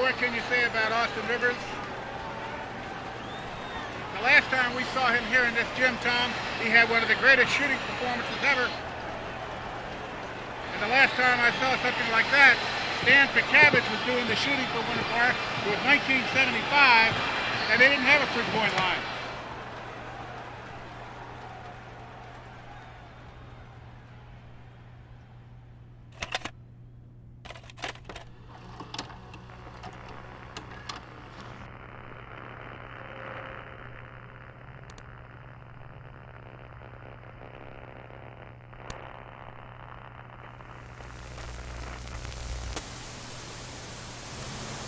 what can you say about Austin Rivers? The last time we saw him here in this gym, Tom, he had one of the greatest shooting performances ever. And the last time I saw something like that, Stan Pikavich was doing the shooting for Winter Park. It was 1975, and they didn't have a three-point line.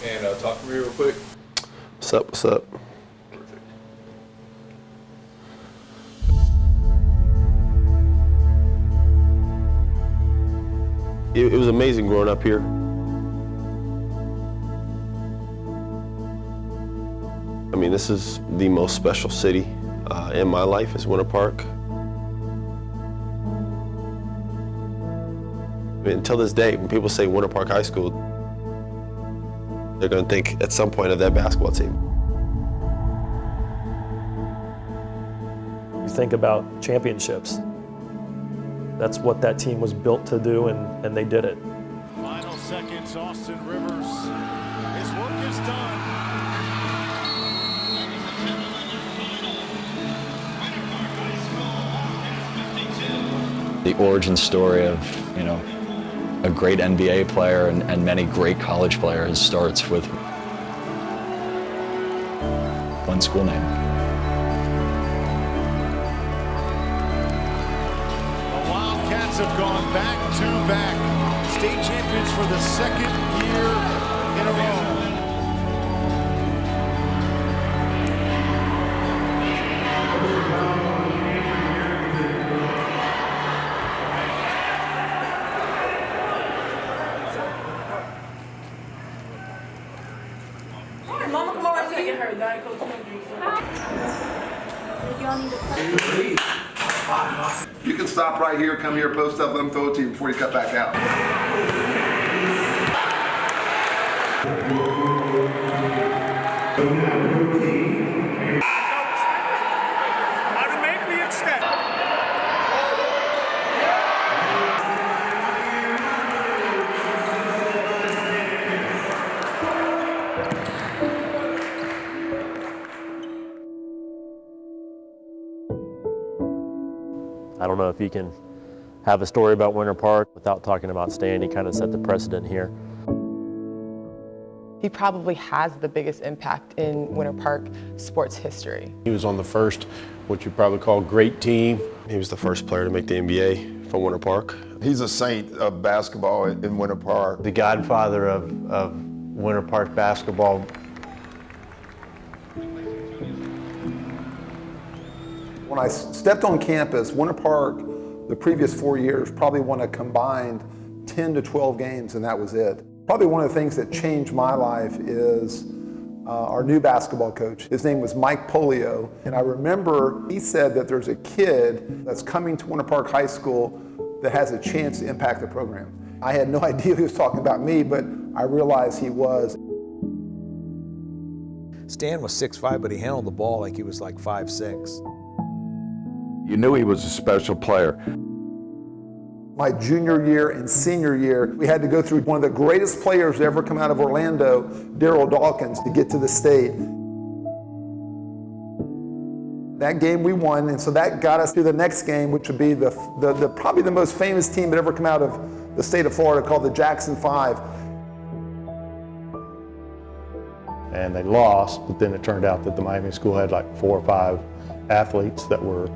And talk to me real quick. What's up? What's up? Perfect. It was amazing growing up here. I mean, this is the most special city in my life is Winter Park. I mean, until this day, when people say Winter Park High School, they're going to think at some point of that basketball team. You think about championships. That's what that team was built to do, and they did it. Final seconds, Austin Rivers. His work is done. The origin story of, a great NBA player and many great college players starts with one school name. The Wildcats have gone back-to-back state champions for the second year in a row. Mama, come over here. Get her. Daddy, go to You can stop right here, come here, post up, let them throw it to you before you cut back out. Automatically extend. I don't know if you can have a story about Winter Park without talking about Stan. He kind of set the precedent here. He probably has the biggest impact in Winter Park sports history. He was on the first, what you probably call, great team. He was the first player to make the NBA from Winter Park. He's a saint of basketball in Winter Park. The godfather of Winter Park basketball. When I stepped on campus, Winter Park, the previous 4 years, probably won a combined 10 to 12 games, and that was it. Probably one of the things that changed my life is our new basketball coach. His name was Mike Polio, and I remember he said that there's a kid that's coming to Winter Park High School that has a chance to impact the program. I had no idea he was talking about me, but I realized he was. Stan was 6'5", but he handled the ball like he was like 5'6". You knew he was a special player. My junior year and senior year, we had to go through one of the greatest players to ever come out of Orlando, Daryl Dawkins, to get to the state. That game we won, and so that got us to the next game, which would be the probably the most famous team that ever come out of the state of Florida, called the Jackson 5. And they lost, but then it turned out that the Miami school had like 4 or 5 athletes that were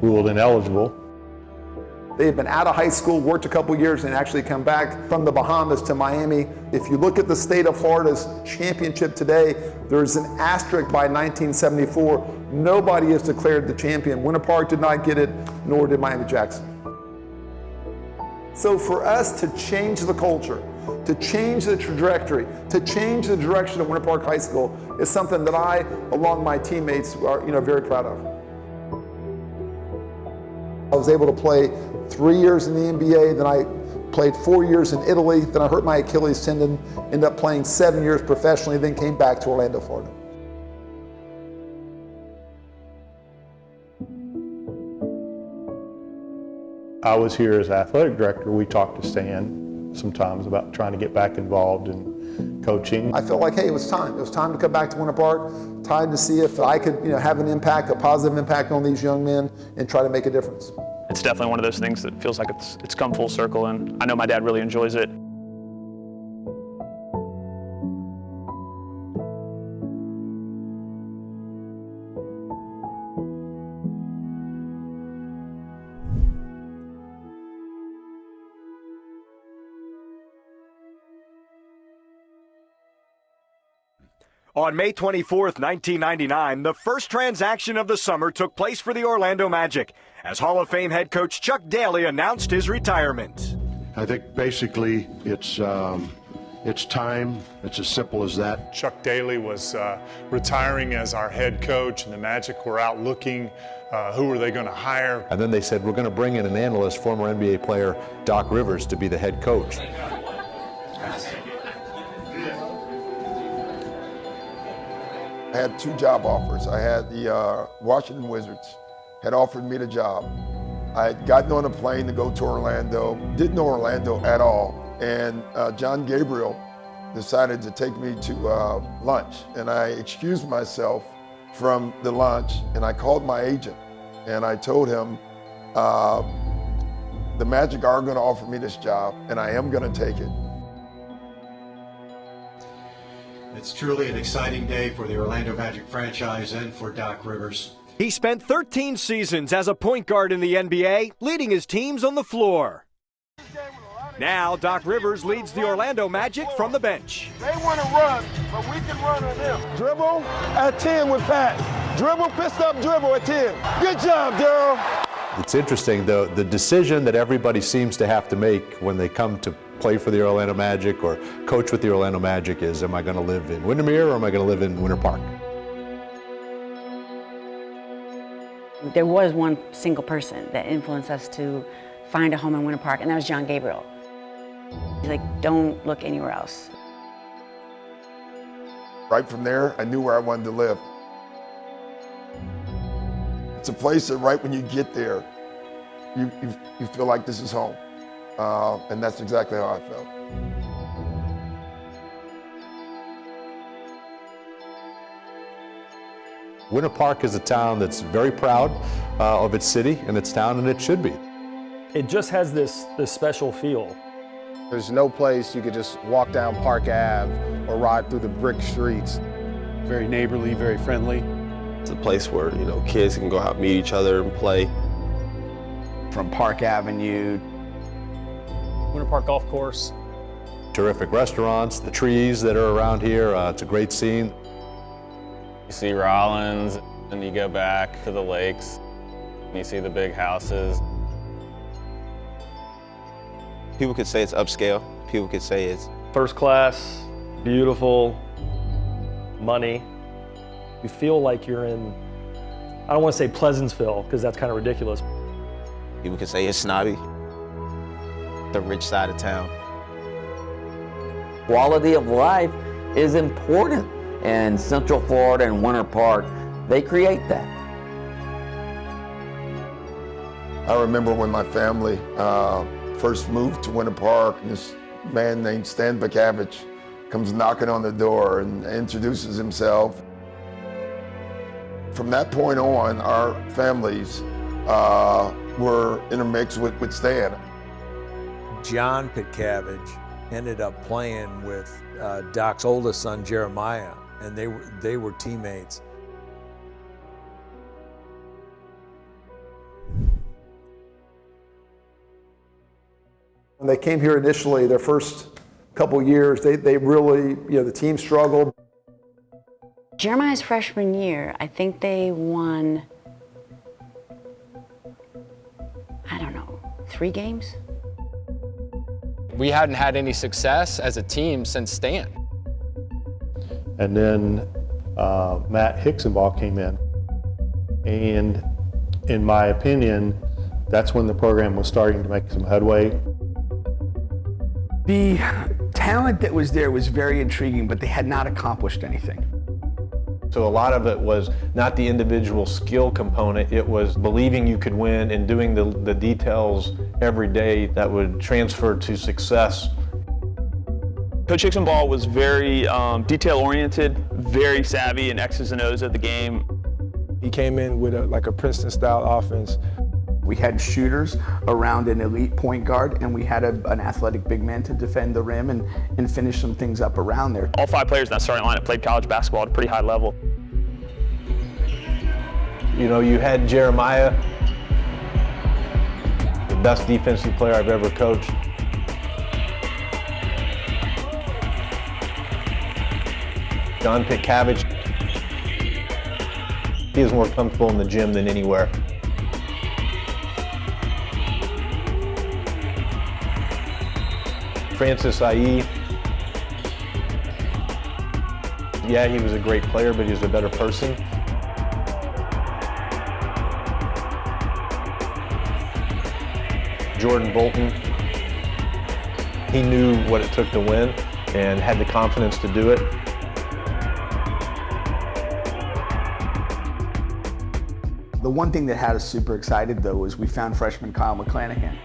ruled ineligible. They had been out of high school, worked a couple years, and actually come back from the Bahamas to Miami. If you look at the state of Florida's championship today, there's an asterisk by 1974. Nobody is declared the champion. Winter Park did not get it, nor did Miami Jackson. So for us to change the culture, to change the trajectory, to change the direction of Winter Park High School is something that I, along my teammates, are very proud of. I was able to play 3 years in the NBA, then I played 4 years in Italy, then I hurt my Achilles tendon, ended up playing 7 years professionally, then came back to Orlando, Florida. I was here as athletic director. We talked to Stan sometimes about trying to get back involved in coaching. I felt like, hey, it was time. It was time to come back to Winter Park, time to see if I could, have an impact, a positive impact on these young men and try to make a difference. It's definitely one of those things that feels like it's come full circle, and I know my dad really enjoys it. On May 24th, 1999, the first transaction of the summer took place for the Orlando Magic as Hall of Fame head coach Chuck Daly announced his retirement. I think basically it's time. It's as simple as that. Chuck Daly was retiring as our head coach, and the Magic were out looking who were they going to hire. And then they said, we're going to bring in an analyst, former NBA player Doc Rivers, to be the head coach. I had 2 job offers. I had the Washington Wizards had offered me the job. I had gotten on a plane to go to Orlando, didn't know Orlando at all, and John Gabriel decided to take me to lunch, and I excused myself from the lunch, and I called my agent, and I told him, the Magic are going to offer me this job, and I am going to take it. It's truly an exciting day for the Orlando Magic franchise and for Doc Rivers. He spent 13 seasons as a point guard in the NBA, leading his teams on the floor. Now, Doc Rivers leads the Orlando Magic from the bench. They want to run, but we can run on them. Dribble at 10 with Pat. Dribble, fist up, dribble at 10. Good job, Daryl. It's interesting, though, the decision that everybody seems to have to make when they come to play for the Orlando Magic or coach with the Orlando Magic is, am I going to live in Windermere or am I going to live in Winter Park? There was one single person that influenced us to find a home in Winter Park, and that was John Gabriel. He's like, don't look anywhere else. Right from there, I knew where I wanted to live. It's a place that right when you get there, you feel like this is home. And that's exactly how I felt. Winter Park is a town that's very proud of its city and its town, and it should be. It just has this special feel. There's no place you could just walk down Park Ave or ride through the brick streets. Very neighborly, very friendly. It's a place where, kids can go out, meet each other, and play. From Park Avenue. Winter Park Golf Course. Terrific restaurants, the trees that are around here, it's a great scene. You see Rollins, and you go back to the lakes, and you see the big houses. People could say it's upscale. People could say it's first class, beautiful, money. You feel like you're in, I don't want to say Pleasantville, because that's kind of ridiculous. People could say it's snobby. The rich side of town. Quality of life is important, and Central Florida and Winter Park, they create that. I remember when my family first moved to Winter Park, and this man named Stan Bakavich comes knocking on the door and introduces himself. From that point on, our families were intermixed with Stan. John Pitcavage ended up playing with Doc's oldest son, Jeremiah, and they were teammates. When they came here initially, their first couple years, they really, the team struggled. Jeremiah's freshman year, I think they won, 3 games? We hadn't had any success as a team since Stan. And then Matt Hicksonball came in. And in my opinion, that's when the program was starting to make some headway. The talent that was there was very intriguing, but they had not accomplished anything. So a lot of it was not the individual skill component, it was believing you could win and doing the details every day that would transfer to success. Coach Hicksonball was very detail-oriented, very savvy in X's and O's of the game. He came in with a Princeton-style offense. We had shooters around an elite point guard, and we had an athletic big man to defend the rim and finish some things up around there. All 5 players in that starting lineup played college basketball at a pretty high level. You know, you had Jeremiah, the best defensive player I've ever coached. John Pitcavage, he is more comfortable in the gym than anywhere. Francis Ie, yeah, he was a great player, but he was a better person. Jordan Bolton, he knew what it took to win and had the confidence to do it. The one thing that had us super excited, though, was we found freshman Kyle McClanahan.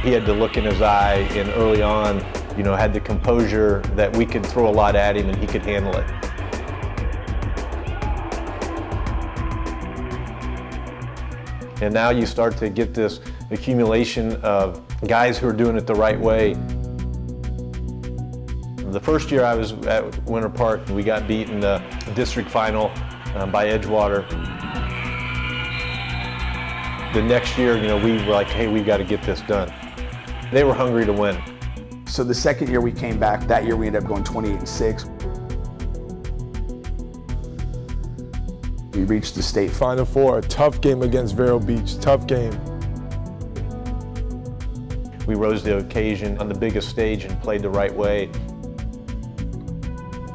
He had the look in his eye, and early on, you know, had the composure that we could throw a lot at him and he could handle it. And now you start to get this accumulation of guys who are doing it the right way. The first year I was at Winter Park, we got beat in the district final by Edgewater. The next year, you know, we were like, hey, we've got to get this done. They were hungry to win. So the second year we came back, that year we ended up going 28-6. We reached the state Final Four, a tough game against Vero Beach, tough game. We rose to the occasion on the biggest stage and played the right way.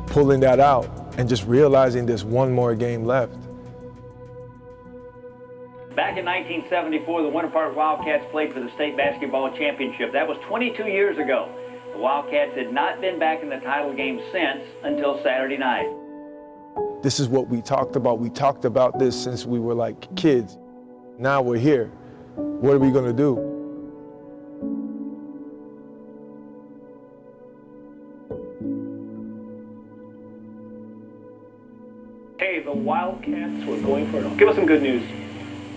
Pulling that out and just realizing there's one more game left. Back in 1974, the Winter Park Wildcats played for the state basketball championship. That was 22 years ago. The Wildcats had not been back in the title game since until Saturday night. This is what we talked about. We talked about this since we were like kids. Now we're here. What are we going to do? Hey, the Wildcats were going for it. Give us some good news,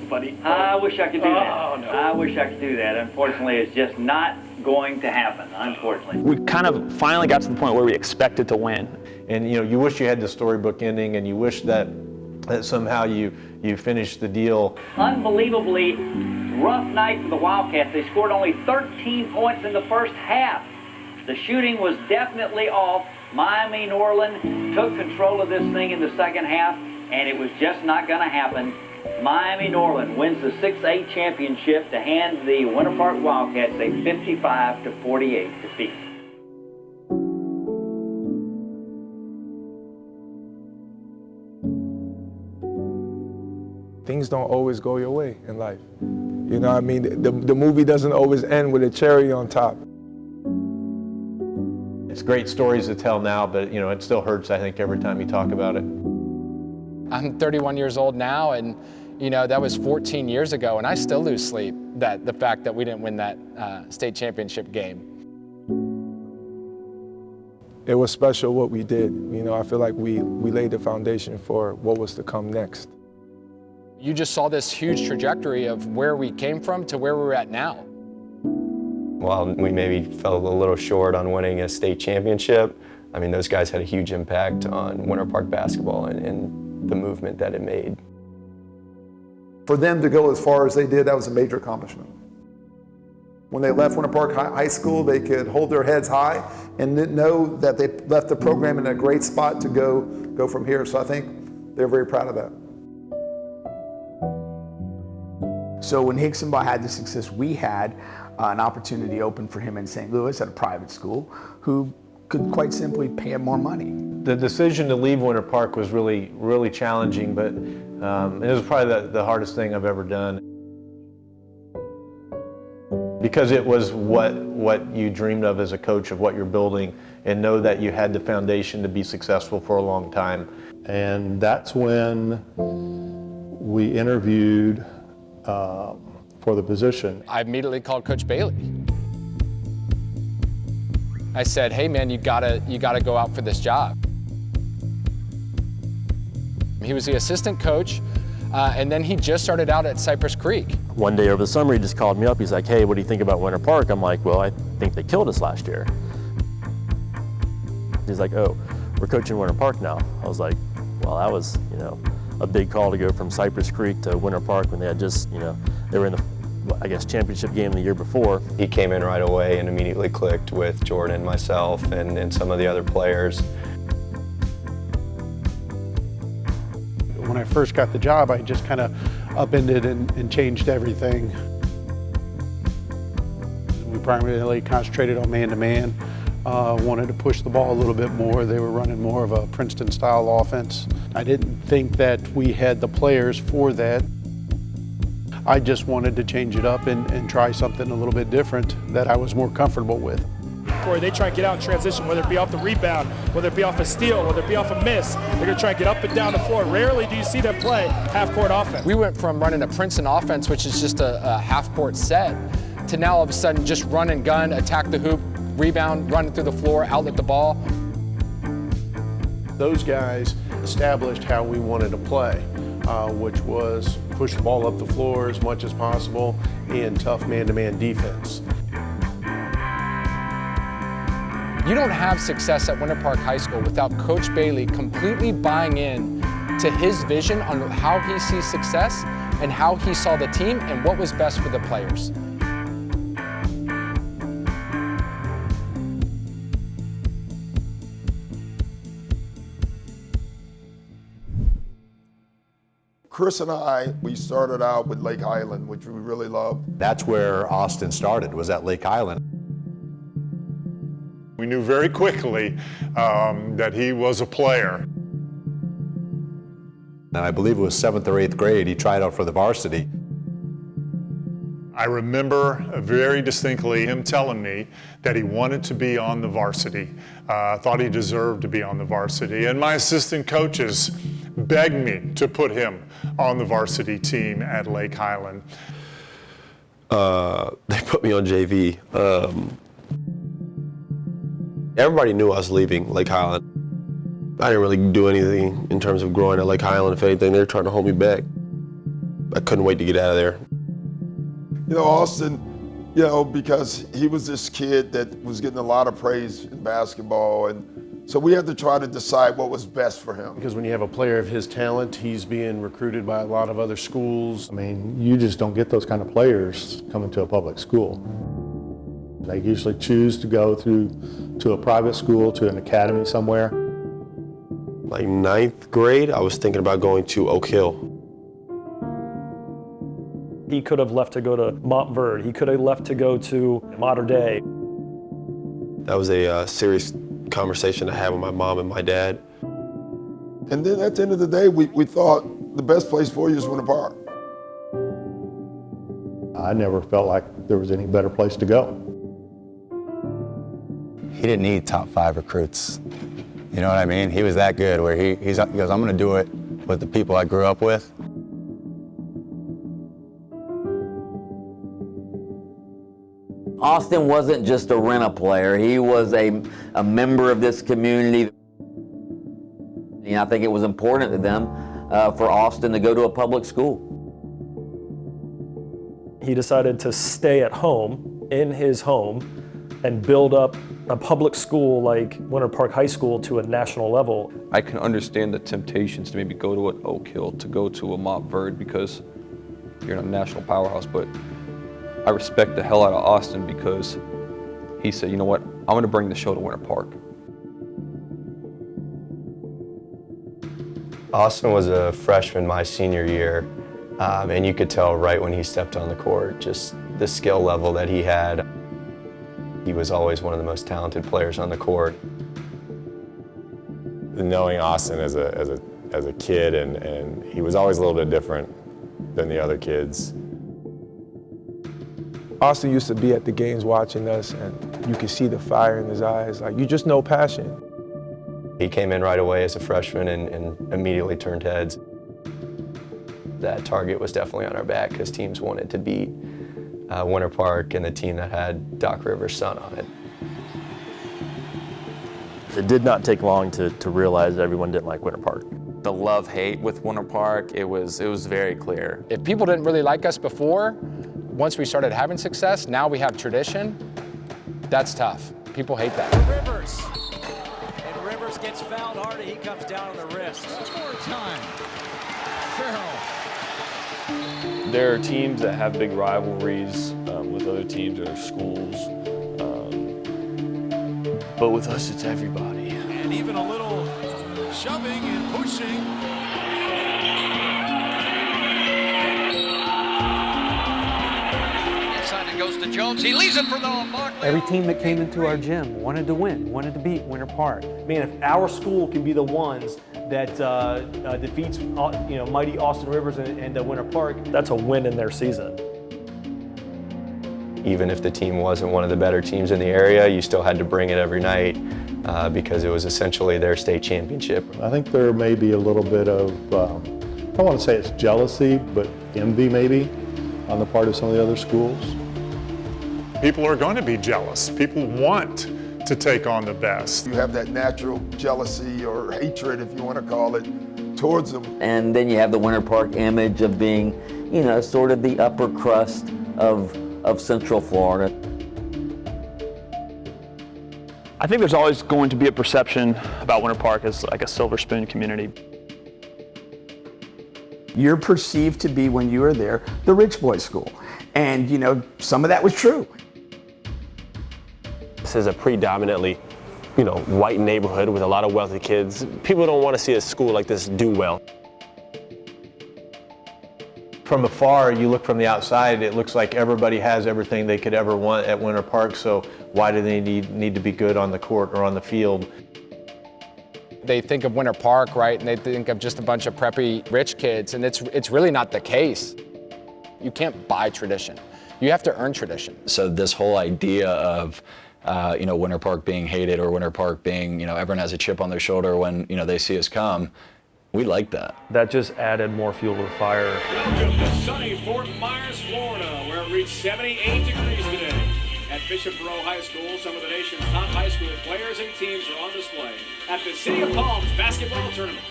buddy. I wish I could do that. Oh, no. I wish I could do that. Unfortunately, it's just not going to happen, unfortunately. We kind of finally got to the point where we expected to win. And you know, you wish you had the storybook ending, and you wish that somehow you finished the deal. Unbelievably rough night for the Wildcats. They scored only 13 points in the first half. The shooting was definitely off. Miami Norland took control of this thing in the second half, and it was just not going to happen. Miami Norland wins the 6A championship to hand the Winter Park Wildcats a 55-48 defeat. Things don't always go your way in life. You know what I mean? The movie doesn't always end with a cherry on top. It's great stories to tell now, but you know, it still hurts, I think, every time you talk about it. I'm 31 years old now, and you know, that was 14 years ago, and I still lose sleep that the fact that we didn't win that state championship game. It was special what we did. You know, I feel like we laid the foundation for what was to come next. You just saw this huge trajectory of where we came from to where we're at now. While we maybe fell a little short on winning a state championship, I mean, those guys had a huge impact on Winter Park basketball and the movement that it made. For them to go as far as they did, that was a major accomplishment. When they left Winter Park High School, they could hold their heads high and know that they left the program in a great spot to go from here. So I think they're very proud of that. So when Hicksonball had the success we had, an opportunity opened for him in St. Louis at a private school who could quite simply pay him more money. The decision to leave Winter Park was really, really challenging, but it was probably the hardest thing I've ever done. because it was what you dreamed of as a coach, of what you're building, and know that you had the foundation to be successful for a long time. And that's when we interviewed for the position. I immediately called Coach Bailey. I said, hey man, you gotta go out for this job. He was the assistant coach, and then he just started out at Cypress Creek. One day over the summer, he just called me up. He's like, hey, what do you think about Winter Park? I'm like, well, I think they killed us last year. He's like, oh, we're coaching Winter Park now. I was like, well, that was, a big call to go from Cypress Creek to Winter Park when they had just, they were in the, I guess, championship game the year before. He came in right away and immediately clicked with Jordan, myself, and some of the other players. When I first got the job, I just kind of upended and changed everything. We primarily concentrated on man-to-man. Wanted to push the ball a little bit more. They were running more of a Princeton-style offense. I didn't think that we had the players for that. I just wanted to change it up and try something a little bit different that I was more comfortable with. Corey, they try and get out in transition, whether it be off the rebound, whether it be off a steal, whether it be off a miss. They're going to try and get up and down the floor. Rarely do you see them play half-court offense. We went from running a Princeton offense, which is just a half-court set, to now all of a sudden just run and gun, attack the hoop, rebound, run it through the floor, outlet the ball. Those guys established how we wanted to play, which was push the ball up the floor as much as possible and tough man-to-man defense. You don't have success at Winter Park High School without Coach Bailey completely buying in to his vision on how he sees success and how he saw the team and what was best for the players. Chris and I, we started out with Lake Highland, which we really loved. That's where Austin started, was at Lake Highland. We knew very quickly that he was a player. And I believe it was 7th or 8th grade, he tried out for the varsity. I remember very distinctly him telling me that he wanted to be on the varsity, thought he deserved to be on the varsity. And my assistant coaches begged me to put him on the varsity team at Lake Highland. They put me on JV. Everybody knew I was leaving Lake Highland. I didn't really do anything in terms of growing at Lake Highland. If anything, they were trying to hold me back. I couldn't wait to get out of there. Austin, because he was this kid that was getting a lot of praise in basketball, and so we had to try to decide what was best for him. Because when you have a player of his talent, he's being recruited by a lot of other schools. I mean, you just don't get those kind of players coming to a public school. They usually choose to go to a private school, to an academy somewhere. Like 9th grade, I was thinking about going to Oak Hill. He could have left to go to Montverde. He could have left to go to Mater Dei. That was a serious conversation I had with my mom and my dad. And then at the end of the day, we thought the best place for you is Winter Park. I never felt like there was any better place to go. He didn't need top 5 recruits. You know what I mean? He was that good where he goes, I'm going to do it with the people I grew up with. Austin wasn't just a rent-a player. He was a member of this community. And I think it was important to them for Austin to go to a public school. He decided to stay at home, in his home, and build up a public school like Winter Park High School to a national level. I can understand the temptations to maybe go to an Oak Hill, to go to a Montverde because you're in a national powerhouse, but I respect the hell out of Austin because he said, you know what, I'm going to bring the show to Winter Park. Austin was a freshman my senior year, and you could tell right when he stepped on the court, just the skill level that he had. He was always one of the most talented players on the court. Knowing Austin as a kid, and he was always a little bit different than the other kids. Austin used to be at the games watching us, and you could see the fire in his eyes. Like, you just know passion. He came in right away as a freshman and immediately turned heads. That target was definitely on our back because teams wanted to beat Winter Park and the team that had Doc Rivers' son on it. It did not take long to realize that everyone didn't like Winter Park. The love-hate with Winter Park, it was very clear. If people didn't really like us before, once we started having success, now we have tradition, that's tough. People hate that. Rivers. And Rivers gets fouled hard and he comes down on the wrist. One more time. Farrell. There are teams that have big rivalries with other teams or schools. But with us, it's everybody. And even a little shoving and pushing. It goes to Jones. He leaves it for the mark. Every team that came into our gym wanted to win, wanted to beat Winter Park. Man, if our school can be the ones that defeats mighty Austin Rivers and Winter Park, that's a win in their season. Even if the team wasn't one of the better teams in the area, you still had to bring it every night because it was essentially their state championship. I think there may be a little bit of, I don't want to say it's jealousy, but envy maybe on the part of some of the other schools. People are going to be jealous. People want to take on the best. You have that natural jealousy or hatred, if you want to call it, towards them. And then you have the Winter Park image of being, sort of the upper crust of Central Florida. I think there's always going to be a perception about Winter Park as like a silver spoon community. You're perceived to be, when you were there, the rich boy school. And, some of that was true. This is a predominantly, white neighborhood with a lot of wealthy kids. People don't want to see a school like this do well. From afar, you look from the outside, it looks like everybody has everything they could ever want at Winter Park, so why do they need to be good on the court or on the field? They think of Winter Park, right, and they think of just a bunch of preppy rich kids, and it's really not the case. You can't buy tradition. You have to earn tradition. So this whole idea of Winter Park being hated or Winter Park being, everyone has a chip on their shoulder when, they see us come, we like that. That just added more fuel to the fire. Welcome to sunny Fort Myers, Florida, where it reached 78 degrees today. At Bishop Moreau High School, some of the nation's top high school players and teams are on display at the City of Palms basketball tournament.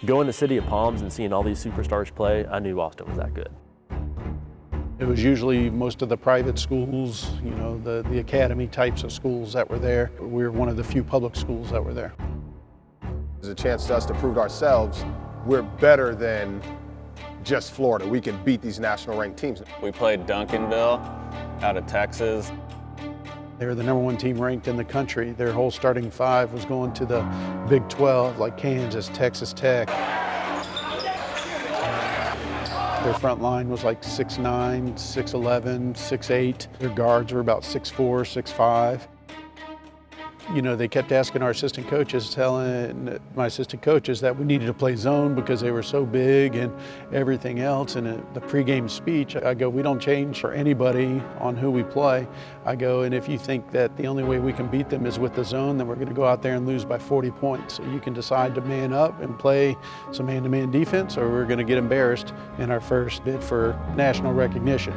Going to City of Palms and seeing all these superstars play, I knew Austin was that good. It was usually most of the private schools, the academy types of schools that were there. We were one of the few public schools that were there. There's a chance to us to prove to ourselves we're better than just Florida. We can beat these national ranked teams. We played Duncanville out of Texas. They were the #1 team ranked in the country. Their whole starting five was going to the Big 12, like Kansas, Texas Tech. Their front line was like 6'9", 6'11", 6'8". Their guards were about 6'4", 6'5". They kept asking our assistant coaches, telling my assistant coaches that we needed to play zone because they were so big and everything else. And at the pregame speech, I go, we don't change for anybody on who we play. I go, and if you think that the only way we can beat them is with the zone, then we're going to go out there and lose by 40 points. So you can decide to man up and play some man-to-man defense, or we're going to get embarrassed in our first bid for national recognition.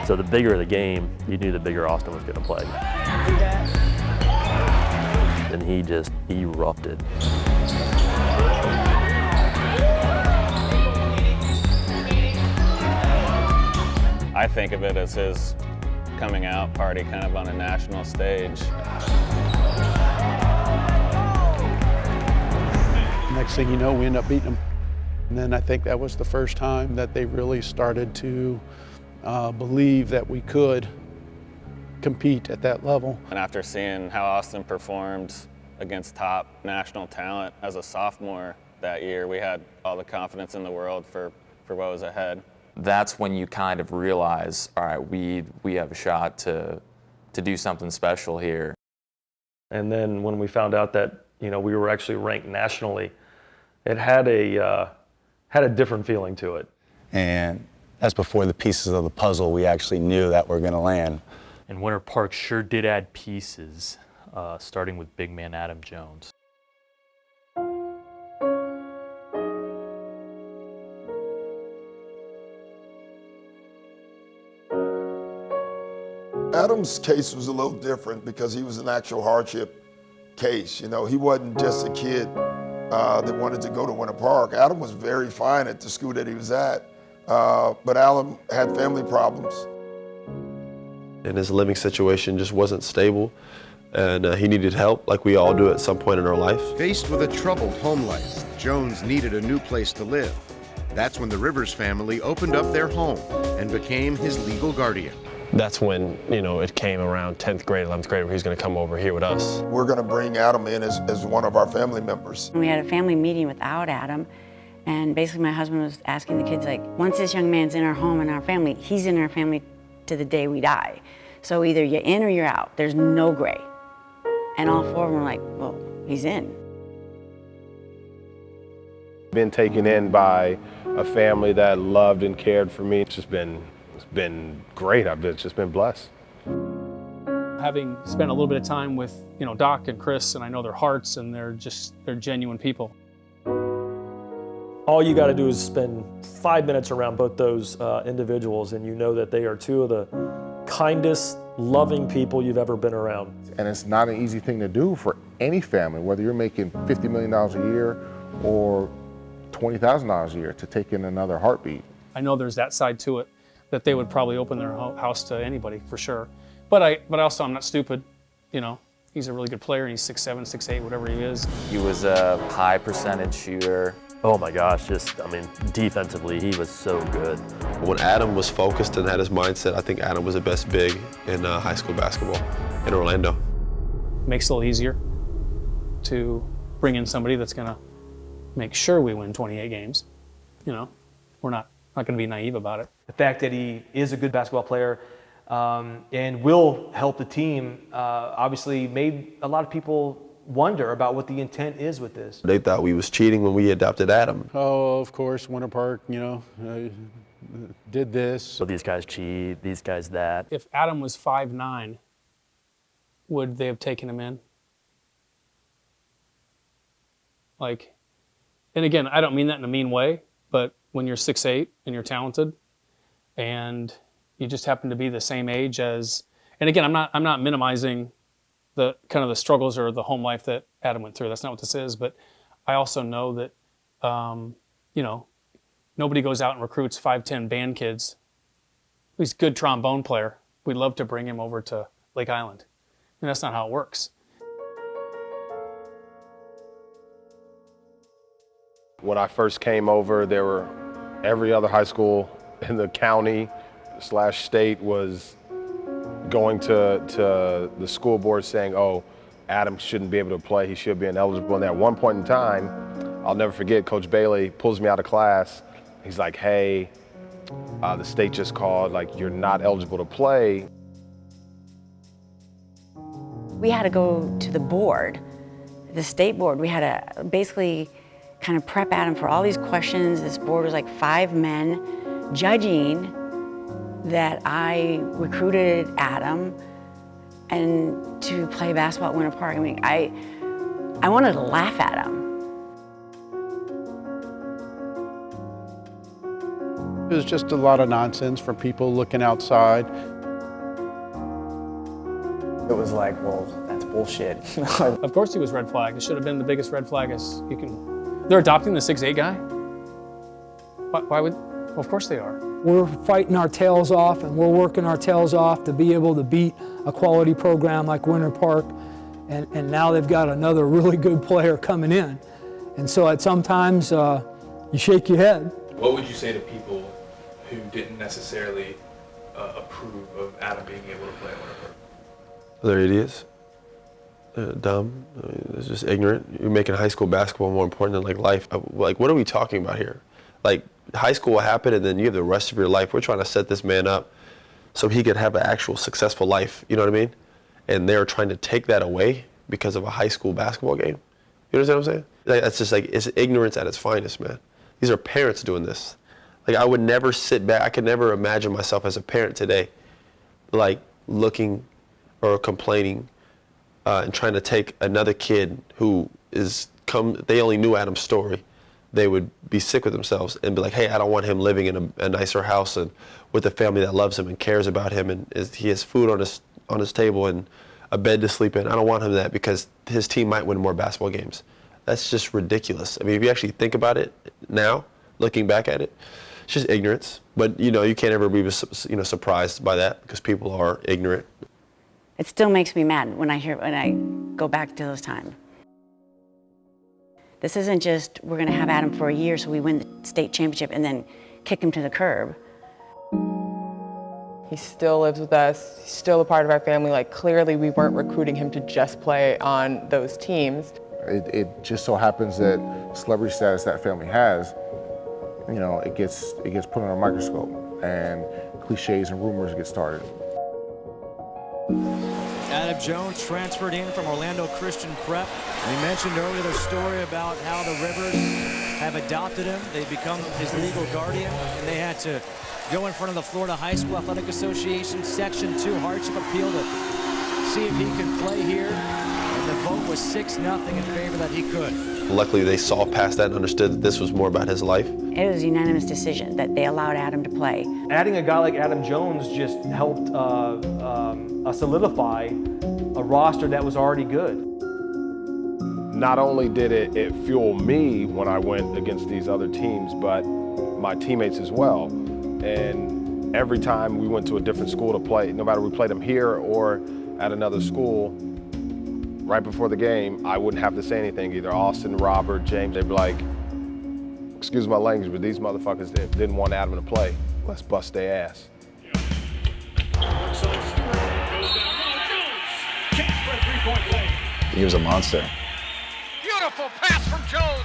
So the bigger the game, you knew the bigger Austin was going to play. And he just erupted. I think of it as his coming out party kind of on a national stage. Next thing you know, we end up beating them. And then I think that was the first time that they really started to believe that we could compete at that level. And after seeing how Austin performed against top national talent as a sophomore that year, we had all the confidence in the world for what was ahead. that's when you kind of realize, all right, we have a shot to do something special here. And then when we found out that, you know, we were actually ranked nationally, it had a different feeling to it. And that's before the pieces of the puzzle we actually knew that were going to land. And Winter Park sure did add pieces, starting with big man Adam Jones. Adam's case was a little different because he was an actual hardship case. You know, he wasn't just a kid that wanted to go to Winter Park. Adam was very fine at the school that he was at, but Adam had family problems. And his living situation just wasn't stable, and he needed help like we all do at some point in our life. Faced with a troubled home life, Jones needed a new place to live. That's when the Rivers family opened up their home and became his legal guardian. That's when, you know, it came around 10th grade, 11th grade, where he's going to come over here with us. We're going to bring Adam in as one of our family members. We had a family meeting without Adam, and basically my husband was asking the kids, like, once this young man's in our home and our family, he's in our family to the day we die. So either you're in or you're out. There's no gray. And all four of them were like, well, he's in. Been taken in by a family that loved and cared for me. It's been great. I've just been blessed. Having spent a little bit of time with, you know, Doc and Chris, and I know their hearts, and they're genuine people. All you got to do is spend 5 minutes around both those individuals, and you know that they are two of the kindest, loving people you've ever been around. And it's not an easy thing to do for any family, whether you're making $50 million a year or $20,000 a year, to take in another heartbeat. I know there's that side to it, that they would probably open their house to anybody for sure. But also I'm not stupid, you know. He's a really good player, and he's 6'7", 6'8", whatever he is. He was a high percentage shooter. Oh my gosh, defensively, he was so good. When Adam was focused and had his mindset, I think Adam was the best big in high school basketball in Orlando. Makes it a little easier to bring in somebody that's gonna make sure we win 28 games. You know, we're not gonna be naive about it. The fact that he is a good basketball player and will help the team obviously made a lot of people wonder about what the intent is with this. They thought we was cheating when we adopted Adam. Oh, of course, Winter Park, you know, did this. So these guys cheat, these guys that. If Adam was 5'9", would they have taken him in? Like, and again, I don't mean that in a mean way, but when you're 6'8" and you're talented, and you just happen to be the same age as, and again, I'm not minimizing the kind of the struggles or the home life that Adam went through. That's not what this is, but I also know that, you know, nobody goes out and recruits 5'10" band kids. He's a good trombone player. We'd love to bring him over to Lake Island. And that's not how it works. When I first came over, there were every other high school in the county / state was going to the school board saying, oh, Adam shouldn't be able to play, he should be ineligible. And at one point in time, I'll never forget, Coach Bailey pulls me out of class. He's like, hey, the state just called, like, you're not eligible to play. We had to go to the board, the state board. We had to basically kind of prep Adam for all these questions. This board was like 5 men judging that I recruited Adam and to play basketball at Winter Park. I mean, I wanted to laugh at him. It was just a lot of nonsense from people looking outside. It was like, well, that's bullshit. Of course he was red flag. It should have been the biggest red flag as you can. They're adopting the 6'8" guy? Why would, well, of course they are. We're fighting our tails off and we're working our tails off to be able to beat a quality program like Winter Park. And now they've got another really good player coming in. And so at sometimes you shake your head. What would you say to people who didn't necessarily approve of Adam being able to play at Winter Park? They're idiots. They're dumb. I mean, it's just ignorant. You're making high school basketball more important than like life. Like, what are we talking about here? Like, high school will happen, and then you have the rest of your life. We're trying to set this man up so he could have an actual successful life, you know what I mean? And they're trying to take that away because of a high school basketball game. You understand what I'm saying? Like, that's just like, it's ignorance at its finest, man. These are parents doing this. Like, I would never sit back, I could never imagine myself as a parent today, like, looking or complaining and trying to take another kid who they only knew Adam's story. They would be sick with themselves and be like, hey, I don't want him living in a nicer house and with a family that loves him and cares about him, and he has food on his table and a bed to sleep in. I don't want him that because his team might win more basketball games. That's just ridiculous. I mean, if you actually think about it now, looking back at it, it's just ignorance. But, you know, you can't ever be, surprised by that because people are ignorant. It still makes me mad when I go back to those times. This isn't just, we're gonna have Adam for a year so we win the state championship and then kick him to the curb. He still lives with us, he's still a part of our family. Like, clearly we weren't recruiting him to just play on those teams. It just so happens that celebrity status that family has, you know, it gets put on a microscope and cliches and rumors get started. Adam Jones transferred in from Orlando Christian Prep. We mentioned earlier the story about how the Rivers have adopted him. They become his legal guardian, and they had to go in front of the Florida High School Athletic Association Section 2 hardship appeal to see if he could play here. And the vote was 6-0 in favor that he could. Luckily, they saw past that and understood that this was more about his life. It was a unanimous decision that they allowed Adam to play. Adding a guy like Adam Jones just helped solidify a roster that was already good. Not only did it fuel me when I went against these other teams, but my teammates as well. And every time we went to a different school to play, no matter we played them here or at another school, right before the game, I wouldn't have to say anything. Either Austin, Robert, James, they'd be like, excuse my language, but these motherfuckers didn't want Adam to play. Let's bust their ass. He was a monster. Beautiful pass from Jones.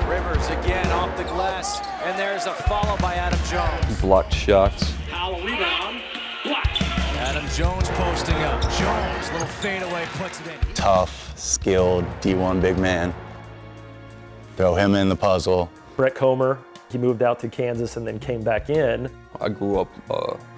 Rivers again off the glass, and there's a follow by Adam Jones. Blocked shots. Powell rebound, blocked. Adam Jones posting up. Jones, little fadeaway, puts it in. Tough, skilled, D1 big man. Throw him in the puzzle. Brett Comer, he moved out to Kansas and then came back in. I grew up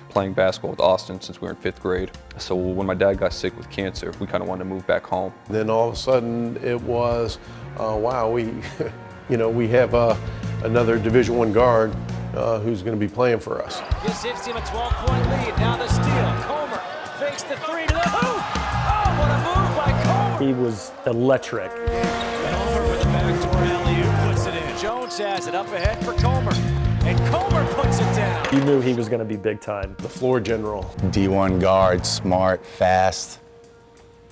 playing basketball with Austin since we were in 5th grade. So when my dad got sick with cancer, we kind of wanted to move back home. Then all of a sudden it was, wow, we have another Division I guard who's going to be playing for us. Gives him a 12-point lead. Now the steal. Comer fakes the three to the hoop. Oh, what a move by Comer. He was electric. Comer with a backdoor alley-oop puts it in. Jones has it up ahead for Comer. And Comer puts it down. You knew he was going to be big time. The floor general. D1 guard, smart, fast.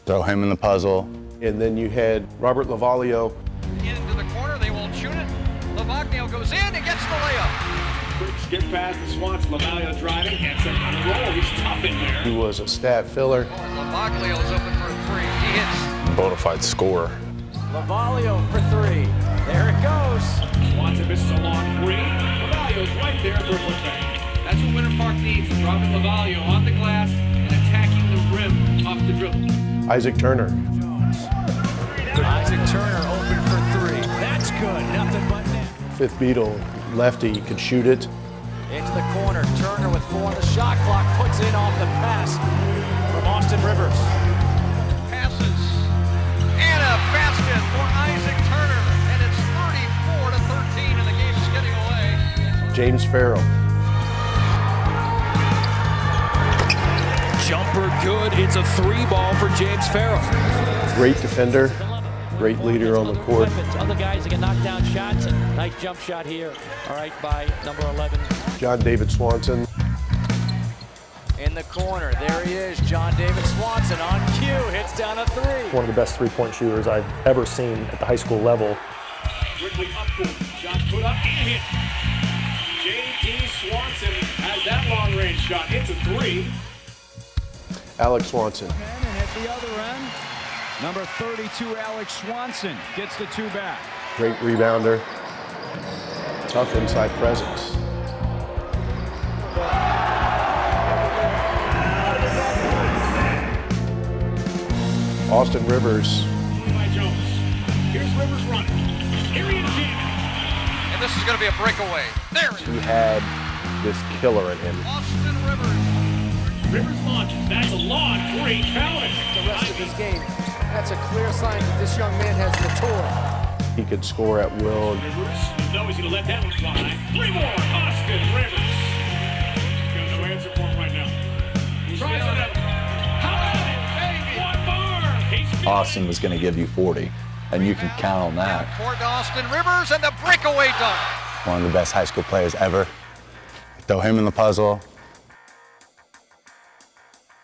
Throw him in the puzzle. And then you had Robert Lavalio. Into the corner, they won't shoot it. Lavagnio goes in and gets the layup. Quick skip past the Swans. Lavalio driving, gets it on the roll. He's tough in there. He was a stat filler. Lavaglio is open for a three. He hits. Bona fide scorer. Lavalio for three. There it goes. Swanson misses a long three. Lavalio's right there for a putback. That's what Winter Park needs. Dropping Lavalio on the glass and attacking the rim off the dribble. Isaac Turner. Isaac Turner open for three. That's good. Nothing but net. Fifth Beatle, lefty, could shoot it. Into the corner. Turner with 4 on the shot clock. Puts it off the pass from Austin Rivers. Passes. And a basket for Isaac Turner. And it's 34-13 and the game is getting away. James Farrell. Jumper good. It's a 3-ball for James Farrell. Great defender, great leader on the court. Other guys that can knock down shots. Nice jump shot here. All right, by number 11. John David Swanson. In the corner, there he is, John David Swanson on cue, hits down a three. One of the best three-point shooters I've ever seen at the high school level. Quickly up court. Shot put up and hit. J.D. Swanson has that long-range shot. Hits a three. Alex Swanson. And at the other end, number 32, Alex Swanson, gets the two back. Great rebounder. tough inside presence. Austin Rivers. By Jones. Here's Rivers running. Here he is jamming. And this is going to be a breakaway. There it is. He had this killer in him. Austin Rivers. Rivers launches. That's a launch. Great count. The rest of his game. That's a clear sign that this young man has matured. He could score at will. Rivers knows he's going to let that one fly. 3 more. Austin Rivers. Got no answer for him right now. Tries another. How about it, baby? One more. Austin was going to give you 40, and you can count on that. Toward Austin Rivers and the breakaway dunk. One of the best high school players ever. Throw him in the puzzle.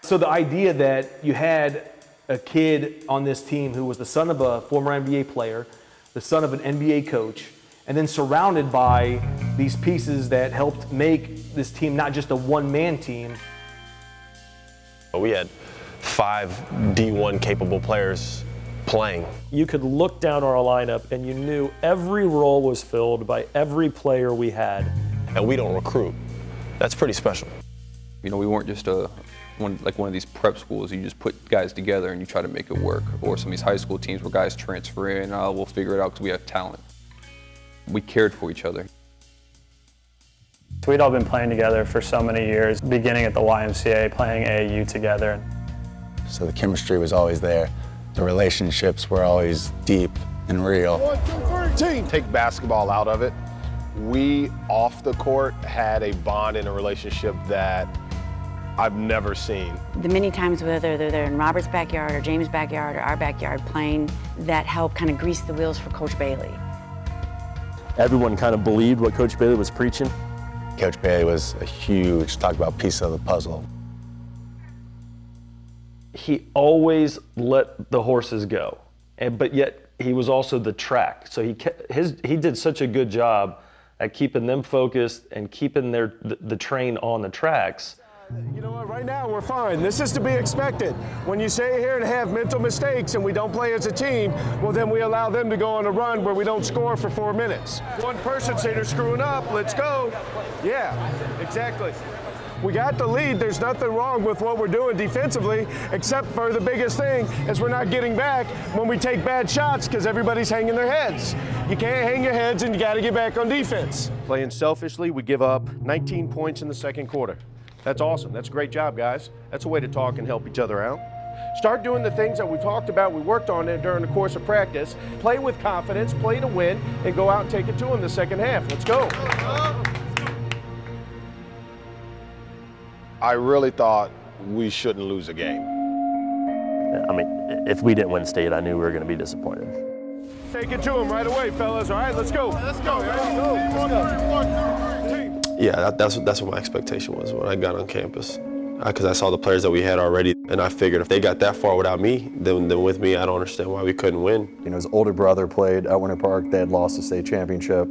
So the idea that you had a kid on this team who was the son of a former NBA player, the son of an NBA coach, and then surrounded by these pieces that helped make this team not just a one-man team. We had 5 D1 capable players playing. You could look down our lineup and you knew every role was filled by every player we had. And we don't recruit. That's pretty special. You know, we weren't just one of these prep schools. You just put guys together and you try to make it work. Or some of these high school teams where guys transfer in, we'll figure it out because we have talent. We cared for each other. So we'd all been playing together for so many years, beginning at the YMCA, playing AAU together. So the chemistry was always there. The relationships were always deep and real. 1, 2, 3, take basketball out of it. We, off the court, had a bond and a relationship that I've never seen. The many times, whether they're in Robert's backyard or James' backyard or our backyard playing, that helped kind of grease the wheels for Coach Bailey. Everyone kind of believed what Coach Bailey was preaching. Coach Bailey was a huge, talk about piece of the puzzle. He always let the horses go, but yet he was also the track. So he did such a good job at keeping them focused and keeping the train on the tracks. You know what, right now we're fine. This is to be expected. When you sit here and have mental mistakes and we don't play as a team, well then we allow them to go on a run where we don't score for 4 minutes. One person say they're screwing up, let's go. Yeah, exactly. We got the lead, there's nothing wrong with what we're doing defensively, except for the biggest thing is we're not getting back when we take bad shots because everybody's hanging their heads. You can't hang your heads and you got to get back on defense. Playing selfishly, we give up 19 points in the second quarter. That's awesome. That's a great job, guys. That's a way to talk and help each other out. Start doing the things that we talked about, we worked on it during the course of practice. Play with confidence, play to win, and go out and take it to them the second half. Let's go. I really thought we shouldn't lose a game. I mean, if we didn't win state, I knew we were going to be disappointed. Take it to them right away, fellas. All right, let's go. Let's go. Yeah, that's what my expectation was when I got on campus. Because I saw the players that we had already, and I figured if they got that far without me, then with me, I don't understand why we couldn't win. You know, his older brother played at Winter Park. They had lost the state championship.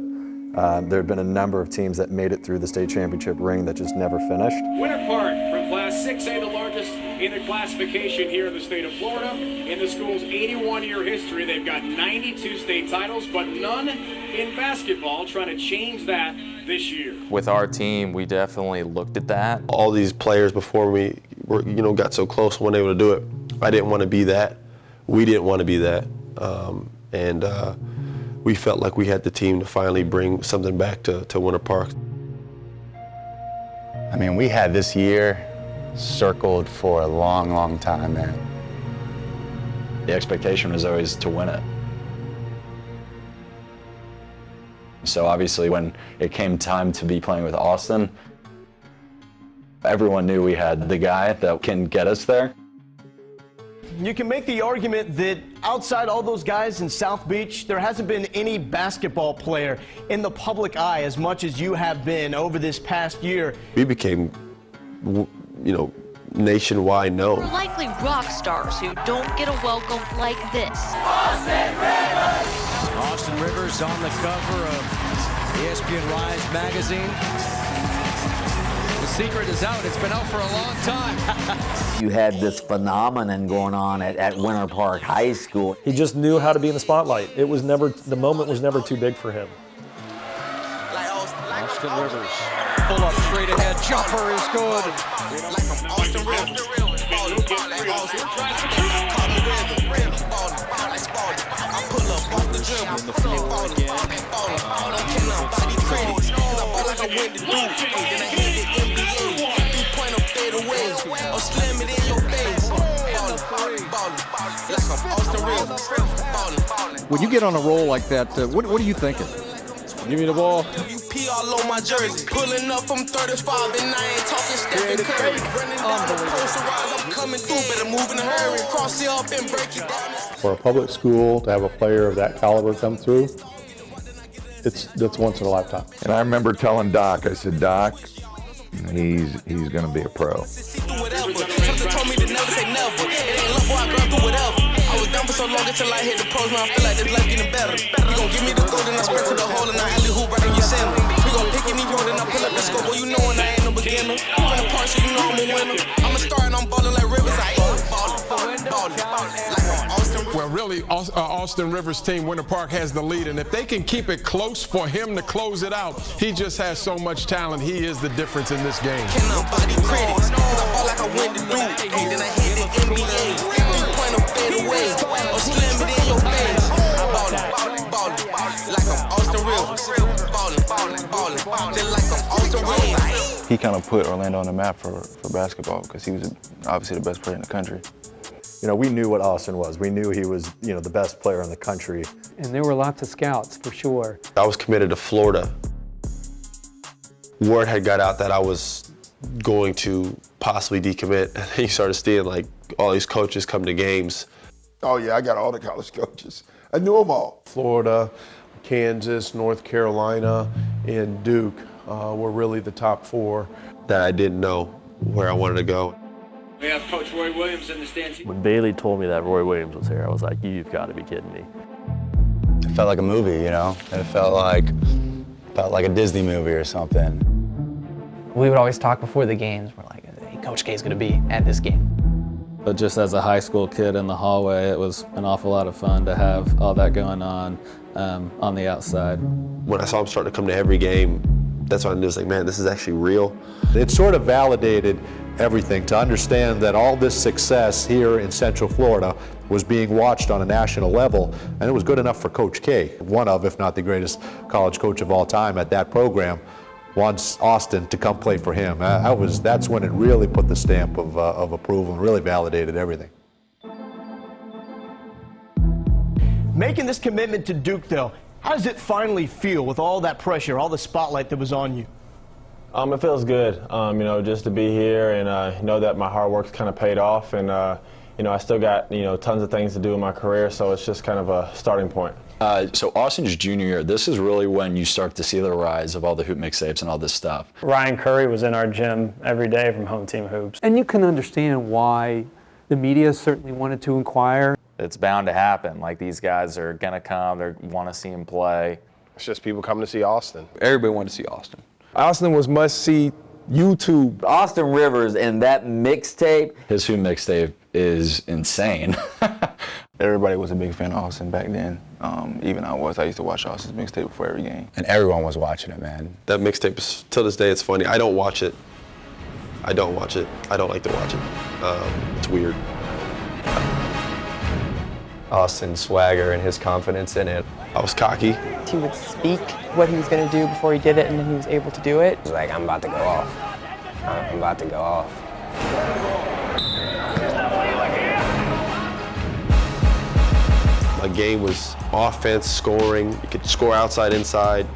There had been a number of teams that made it through the state championship ring that just never finished. Winter Park from Class 6A, the largest in the classification here in the state of Florida. In the school's 81-year history, they've got 92 state titles, but none in basketball. Trying to change that this year. With our team, we definitely looked at that. All these players before me were, got so close, weren't able to do it. I didn't want to be that. We didn't want to be that. We felt like we had the team to finally bring something back to Winter Park. I mean, we had this year circled for a long, long time, man. The expectation was always to win it. So obviously when it came time to be playing with Austin, everyone knew we had the guy that can get us there. You can make the argument that outside all those guys in South Beach, there hasn't been any basketball player in the public eye as much as you have been over this past year. We became, nationwide known. We're likely rock stars who don't get a welcome like this. Austin Rivers on the cover of ESPN Rise magazine. The secret is out. It's been out for a long time. You had this phenomenon going on at Winter Park High School. He just knew how to be in the spotlight. The moment was never too big for him. Austin Rivers. Pull up straight ahead. Jumper is good. Austin Rivers. I pull up off the dribble. In the floor again. I don't care nobody critics. Cause I ball like I went to Duke. Then I hit the NBA. 3-pointer fade away. Or slam it in your face. Ballin'. Like I'm Austin Rivers. Ballin'. When you get on a roll like that, what are you thinking? Give me the ball. WP all on my jersey. Pulling up from 35 and I ain't talking Stephen Curry. Running down the posterize, I'm coming through. Better move in a hurry. Cross it up and break it down. For a public school to have a player of that caliber come through, that's once in a lifetime. And I remember telling Doc, I said, Doc, he's going to be a pro. Something told me to never say never. It ain't love, boy, I grind through whatever. I was down for so long until I hit the pros. Now I feel like this life getting better. You gon' give me the gold and I sprint to the hole and I alley hoop right in your center. We gon' pick any road and I pull up the scope. Boy, you know when I ain't no beginner. From the park, so you know I'm a winner. I'm a star and I'm ballin' like Rivers. I ain't ballin'. Like I'm Austin. Well, really, Austin Rivers' team, Winter Park, has the lead, and if they can keep it close for him to close it out, he just has so much talent. He is the difference in this game. Can nobody critics? Cause I ball like I went to Duke. Then I hit the NBA. 3-pointer fade away. Or slam it in your face. Ballin'. Like I'm Austin Rivers. Ballin'. Just like I'm Austin Rivers. He kind of put Orlando on the map for basketball because he was obviously the best player in the country. You know, we knew what Austin was. We knew he was, you know, the best player in the country. And there were lots of scouts, for sure. I was committed to Florida. Word had got out that I was going to possibly decommit. And you started seeing like all these coaches come to games. Oh yeah, I got all the college coaches. I knew them all. Florida, Kansas, North Carolina, and Duke were really the top four. That I didn't know where I wanted to go. We have Coach Roy Williams in the stands. When Bailey told me that Roy Williams was here, I was like, you've got to be kidding me. It felt like a movie, you know? It felt like a Disney movie or something. We would always talk before the games. We're like, hey, Coach K is going to be at this game. But just as a high school kid in the hallway, it was an awful lot of fun to have all that going on the outside. When I saw him start to come to every game, that's when I knew, like, man, this is actually real. It sort of validated everything to understand that all this success here in Central Florida was being watched on a national level, and it was good enough for Coach K, one of, if not the greatest college coach of all time at that program, wants Austin to come play for him. That's when it really put the stamp of approval and really validated everything. Making this commitment to Duke, though, how does it finally feel with all that pressure, all the spotlight that was on you? It feels good, you know, just to be here and know that my hard work's kind of paid off, and you know, I still got, you know, tons of things to do in my career, so it's just kind of a starting point. So Austin's junior year, this is really when you start to see the rise of all the hoop mixtapes and all this stuff. Ryan Curry was in our gym every day from Home Team Hoops. And you can understand why the media certainly wanted to inquire. It's bound to happen. Like, these guys are going to come, they want to see him play. It's just people coming to see Austin. Everybody wanted to see Austin. Austin was must-see YouTube. Austin Rivers and that mixtape. His hoop mixtape is insane. Everybody was a big fan of Austin back then. Even I was. I used to watch Austin's mixtape before every game. And everyone was watching it, man. That mixtape, till this day, it's funny. I don't watch it. I don't like to watch it. It's weird. Austin's swagger and his confidence in it. I was cocky. He would speak what he was going to do before he did it, and then he was able to do it. It was like, I'm about to go off. I'm about to go off. My game was offense, scoring. You could score outside, inside.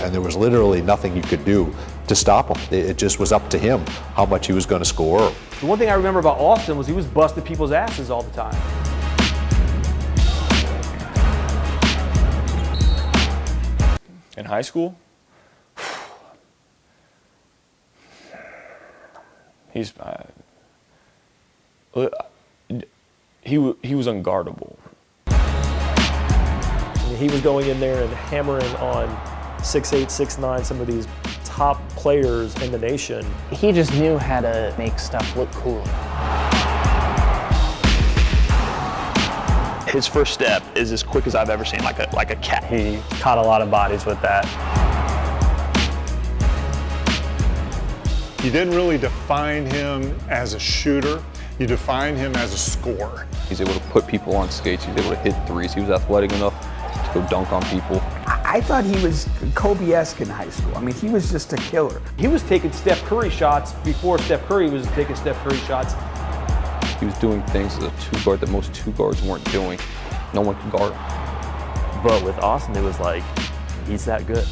And there was literally nothing you could do to stop him. It just was up to him how much he was going to score. The one thing I remember about Austin was he was busting people's asses all the time. In high school, he was unguardable. I mean, he was going in there and hammering on 6'8", 6'9", some of these top players in the nation. He just knew how to make stuff look cool. His first step is as quick as I've ever seen, like a cat. He caught a lot of bodies with that. You didn't really define him as a shooter. You define him as a scorer. He's able to put people on skates. He's able to hit threes. He was athletic enough to go dunk on people. I thought he was Kobe-esque in high school. I mean, he was just a killer. He was taking Steph Curry shots before Steph Curry was taking Steph Curry shots. He was doing things as a two guard that most two guards weren't doing. No one could guard him. But with Austin, it was like, he's that good.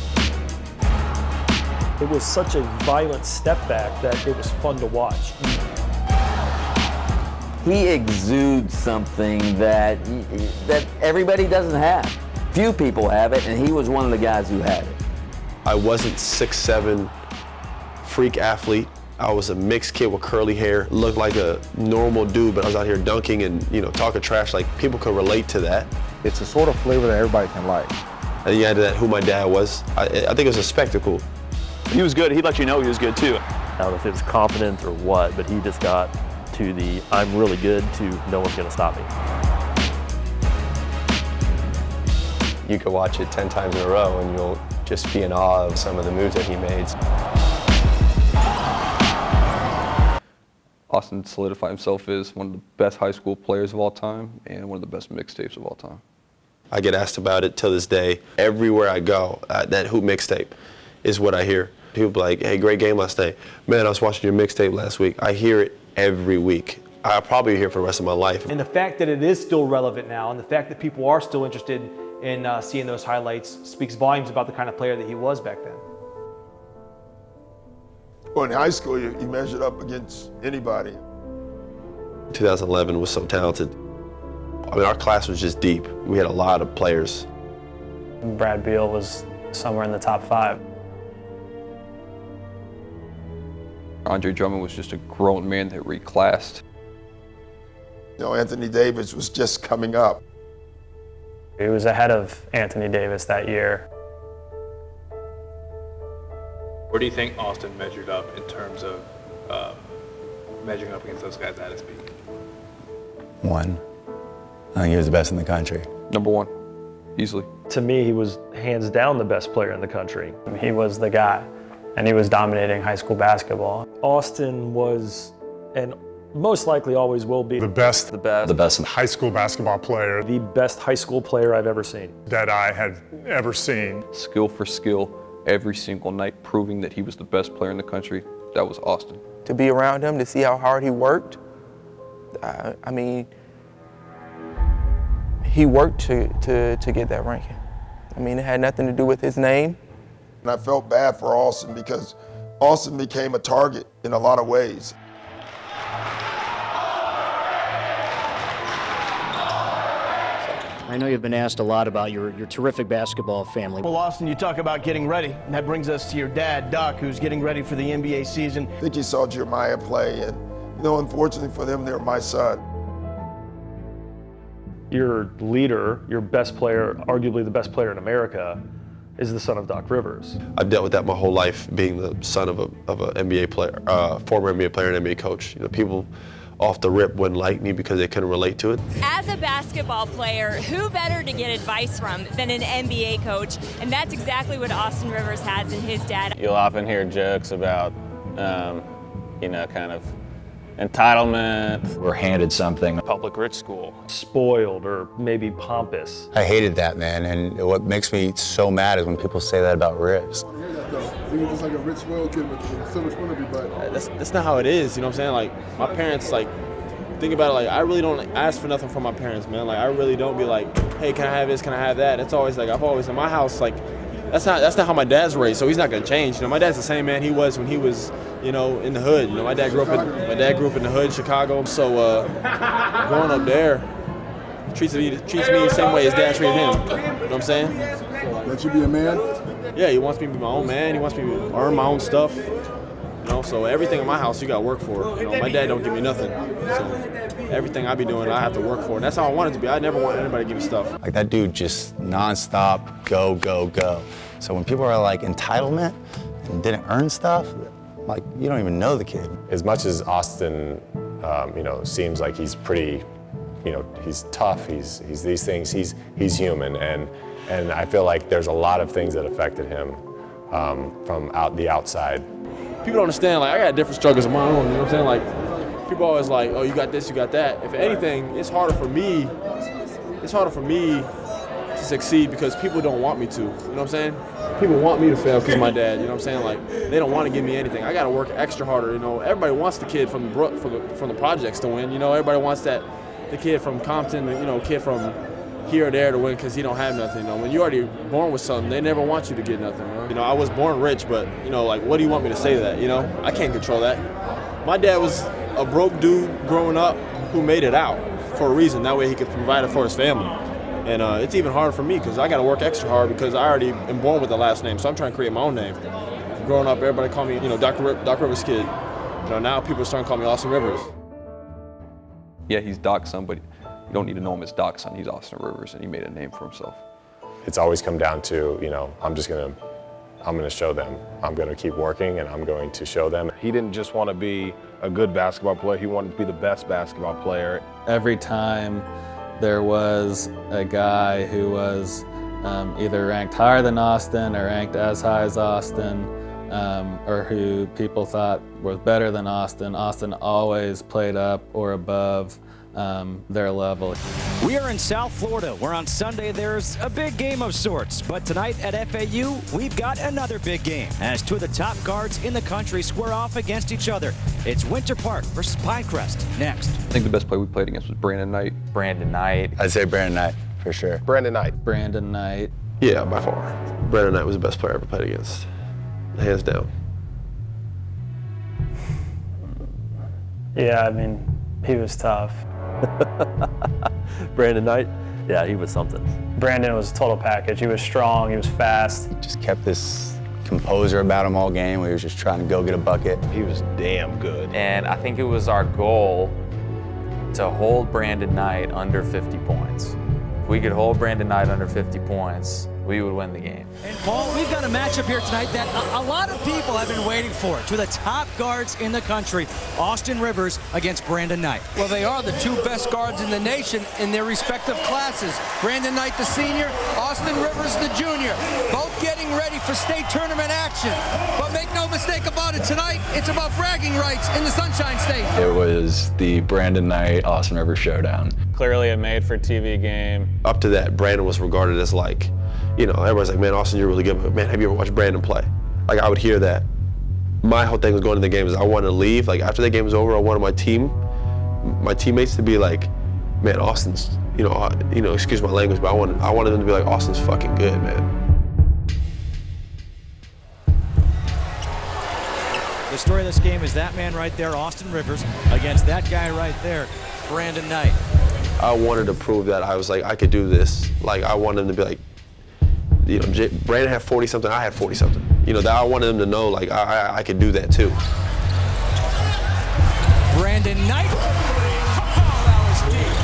It was such a violent step back that it was fun to watch. He exudes something that everybody doesn't have. Few people have it, and he was one of the guys who had it. I wasn't 6'7", freak athlete. I was a mixed kid with curly hair, looked like a normal dude, but I was out here dunking and talking trash. Like, people could relate to that. It's a sort of flavor that everybody can like. And you added that who my dad was. I think it was a spectacle. He was good. He'd let you know he was good too. I don't know if it was confidence or what, but he just got to the I'm really good to no one's going to stop me. You could watch it 10 times in a row and you'll just be in awe of some of the moves that he made. Austin solidified himself as one of the best high school players of all time and one of the best mixtapes of all time. I get asked about it till this day. Everywhere I go, that hoop mixtape is what I hear. People be like, hey, great game last night. Man, I was watching your mixtape last week. I hear it every week. I'll probably hear it for the rest of my life. And the fact that it is still relevant now, and the fact that people are still interested in seeing those highlights speaks volumes about the kind of player that he was back then. Well, in high school, you measured up against anybody. 2011 was so talented. I mean, our class was just deep. We had a lot of players. Brad Beal was somewhere in the top 5. Andre Drummond was just a grown man that reclassed. Anthony Davis was just coming up. He was ahead of Anthony Davis that year. Where do you think Austin measured up in terms of measuring up against those guys at his peak? 1. I think he was the best in the country. Number 1, easily. To me, he was hands down the best player in the country. He was the guy, and he was dominating high school basketball. Austin was, and most likely always will be, The best high school basketball player the best high school player I've ever seen. that I had ever seen. Skill for skill, every single night, proving that he was the best player in the country. That was Austin. To be around him, to see how hard he worked, I mean, he worked to get that ranking. I mean, it had nothing to do with his name. And I felt bad for Austin because Austin became a target in a lot of ways. I know you've been asked a lot about your terrific basketball family. Well, Austin, you talk about getting ready, and that brings us to your dad, Doc, who's getting ready for the NBA season. I think he saw Jeremiah play, and unfortunately for them, they're my son. Your leader, your best player, arguably the best player in America, is the son of Doc Rivers. I've dealt with that my whole life, being the son of an NBA player, former NBA player and NBA coach. People off the rip wouldn't like me because they couldn't relate to it. As a basketball player, who better to get advice from than an NBA coach? And that's exactly what Austin Rivers has in his dad. You'll often hear jokes about, kind of entitlement. We're handed something. Public rich school. Spoiled or maybe pompous. I hated that, man, and what makes me so mad is when people say that about Rivers. He was just like a rich, spoiled kid with so much money, but That's not how it is, you know what I'm saying? Like, my parents, think about it, I really don't ask for nothing from my parents, man. I really don't be like, hey, can I have this, can I have that? It's always I've always, in my house, that's not how my dad's raised, so he's not gonna change. My dad's the same man he was when he was, in the hood. My dad grew up in the hood, Chicago. So growing up there, treats me the same way his dad treated him. You know what I'm saying? Let you be a man? Yeah, he wants me to be my own man. He wants me to earn my own stuff. So everything in my house you got to work for. My dad don't give me nothing. So everything I be doing, I have to work for. And that's how I want it to be. I never want anybody to give me stuff. That dude just nonstop, go, go, go. So when people are entitlement and didn't earn stuff, you don't even know the kid. As much as Austin, seems like he's pretty, he's tough, he's these things, he's human, and I feel like there's a lot of things that affected him from the outside. people don't understand, like, I got different struggles of my own, you know what I'm saying? Like, people always like, oh, you got this, you got that. If anything, it's harder for me to succeed because people don't want me to, you know what I'm saying? People want me to fail because of my dad, you know what I'm saying? Like, they don't want to give me anything. I got to work extra harder, you know? Everybody wants the kid from the projects to win, you know? Everybody wants the kid from Compton, you know, kid from here or there to win because he don't have nothing. You know, when you're already born with something, they never want you to get nothing. You know, I was born rich, but you know, like, what do you want me to say to that? You know, I can't control that. My dad was a broke dude growing up who made it out for a reason. That way he could provide it for his family. And it's even harder for me because I got to work extra hard because I already am born with the last name, so I'm trying to create my own name. Growing up, everybody called me, you know, Doc Rivers kid. You know, now people are starting to call me Austin Rivers. Yeah, he's Doc's son, but you don't need to know him as Doc's son. He's Austin Rivers, and he made a name for himself. It's always come down to, you know, I'm gonna show them. I'm gonna keep working, and I'm going to show them. He didn't just want to be a good basketball player. He wanted to be the best basketball player. Every time there was a guy who was either ranked higher than Austin or ranked as high as Austin, or who people thought was better than Austin, Austin always played up or above their level. We are in South Florida, where on Sunday there's a big game of sorts. But tonight at FAU, we've got another big game as two of the top guards in the country square off against each other. It's Winter Park versus Pinecrest next. I think the best player we played against was Brandon Knight. Brandon Knight. I'd say Brandon Knight, for sure. Brandon Knight. Brandon Knight. Yeah, by far. Brandon Knight was the best player I ever played against. Hands down. Yeah, I mean, he was tough. Brandon Knight, yeah, he was something. Brandon was a total package. He was strong, he was fast. He just kept this composure about him all game. He was just trying to go get a bucket. He was damn good. And I think it was our goal to hold Brandon Knight under 50 points. If we could hold Brandon Knight under 50 points, we would win the game. And Paul, we've got a matchup here tonight that a lot of people have been waiting for. Two of the top guards in the country, Austin Rivers against Brandon Knight. Well, they are the two best guards in the nation in their respective classes. Brandon Knight, the senior, Austin Rivers, the junior. Both getting ready for state tournament action. But make no mistake about it, tonight, it's about bragging rights in the Sunshine State. It was the Brandon Knight, Austin Rivers showdown. Clearly a made-for-TV game. Up to that, Brandon was regarded as like, you know, everybody's like, man, Austin, you're really good, but man, have you ever watched Brandon play? Like, I would hear that. My whole thing was going to the game is I wanted to leave. Like, after the game was over, I wanted my teammates to be like, man, Austin's, you know, excuse my language, but I wanted them to be like, Austin's fucking good, man. The story of this game is that man right there, Austin Rivers, against that guy right there, Brandon Knight. I wanted to prove that I was like, I could do this. Like, I wanted them to be like, you know, Brandon had 40-something, I had 40-something. You know, that I wanted them to know, like, I could do that too. Brandon Knight. Oh, that was deep.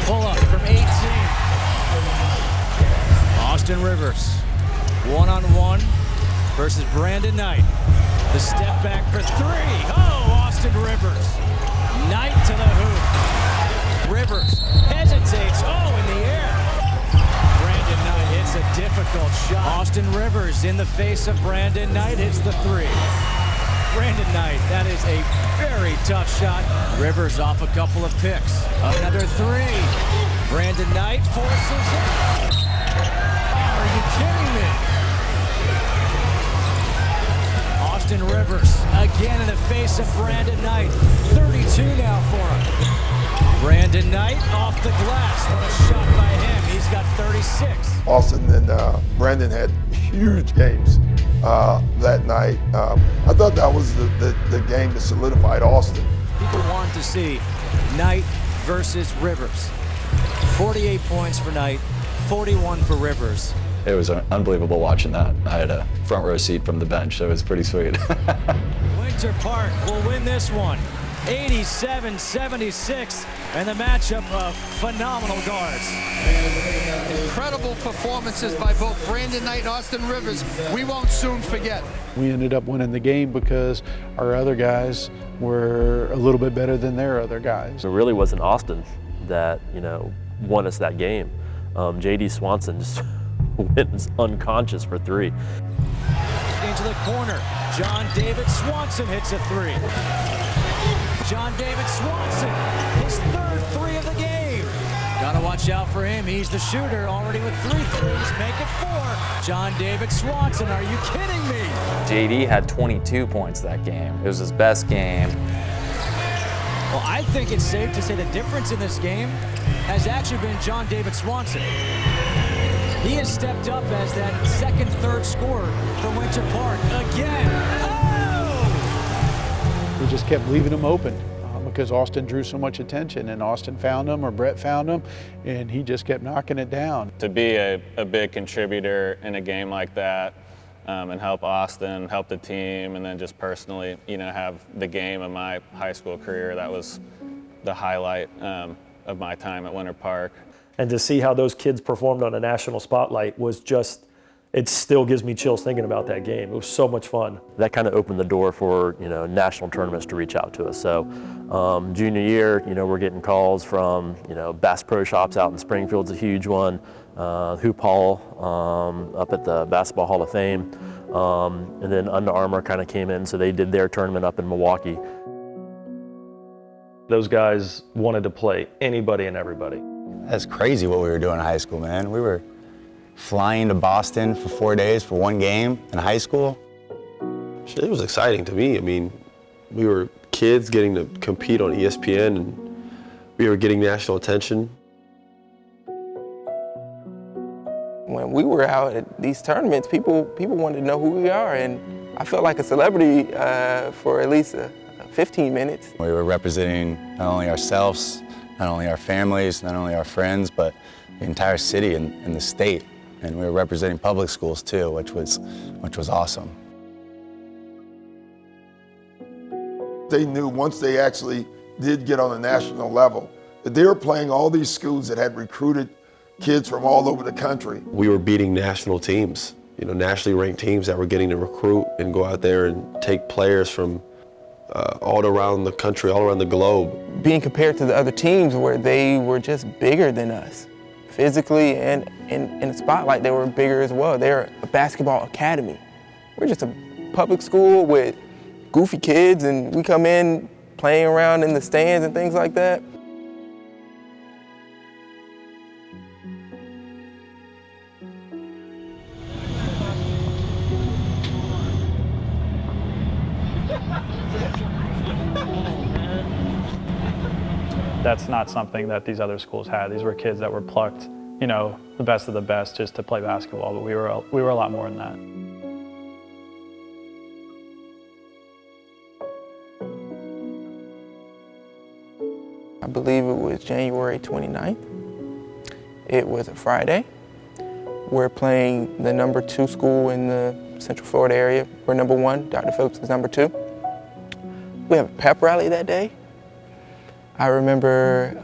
Pull up from 18. Austin Rivers, one-on-one versus Brandon Knight. The step back for three. Oh, Austin Rivers. Knight to the hoop. Rivers hesitates. Oh, in the air. Brandon Knight hits a difficult shot. Austin Rivers in the face of Brandon Knight hits the three. Brandon Knight, that is a very tough shot. Rivers off a couple of picks. Another three. Brandon Knight forces it. Are you kidding me? Austin Rivers again in the face of Brandon Knight. 32 now for him. Brandon Knight off the glass. What a shot by him. He's got 36. Austin and Brandon had huge games that night. I thought that was the game that solidified Austin. People want to see Knight versus Rivers. 48 points for Knight, 41 for Rivers. It was unbelievable watching that. I had a front row seat from the bench, so it was pretty sweet. Winter Park will win this one, 87-76, and the matchup of phenomenal guards. Incredible performances by both Brandon Knight and Austin Rivers. We won't soon forget. We ended up winning the game because our other guys were a little bit better than their other guys. It really wasn't Austin that, you know, won us that game. J.D. Swanson just went unconscious for three. to the corner. John David Swanson hits a three. John David Swanson, his third three of the game. Gotta watch out for him. He's the shooter, already with 3 threes. Make it 4. John David Swanson, are you kidding me? JD had 22 points that game. It was his best game. Well, I think it's safe to say the difference in this game has actually been John David Swanson. He has stepped up as that second, third scorer for Winter Park again. Oh! We just kept leaving him open because Austin drew so much attention, and Austin found him or Brett found him, and he just kept knocking it down. To be a big contributor in a game like that, and help Austin, help the team, and then just personally, have the game of my high school career. That was the highlight of my time at Winter Park. And to see how those kids performed on a national spotlight was just, it still gives me chills thinking about that game. It was so much fun. That kind of opened the door for national tournaments to reach out to us. So junior year, we're getting calls from Bass Pro Shops out in Springfield's a huge one. Hoop Hall up at the Basketball Hall of Fame, and then Under Armour kind of came in, so they did their tournament up in Milwaukee. Those guys wanted to play anybody and everybody. That's crazy what we were doing in high school, man. We were flying to Boston for 4 days for one game in high school. It was exciting to me. I mean, we were kids getting to compete on ESPN, and we were getting national attention. When we were out at these tournaments, people wanted to know who we are, and I felt like a celebrity for at least 15 minutes. We were representing not only ourselves, not only our families, not only our friends, but the entire city and the state. And we were representing public schools too, which was awesome. They knew once they actually did get on the national level that they were playing all these schools that had recruited kids from all over the country. We were beating national teams, nationally ranked teams that were getting to recruit and go out there and take players from all around the country, all around the globe. Being compared to the other teams where they were just bigger than us, physically and in the spotlight, they were bigger as well. They're a basketball academy. We're just a public school with goofy kids, and we come in playing around in the stands and things like that. That's not something that these other schools had. These were kids that were plucked, the best of the best just to play basketball, but we were a lot more than that. I believe it was January 29th. It was a Friday. We're playing the number 2 school in the Central Florida area. We're number 1, Dr. Phillips is number 2. We have a pep rally that day. I remember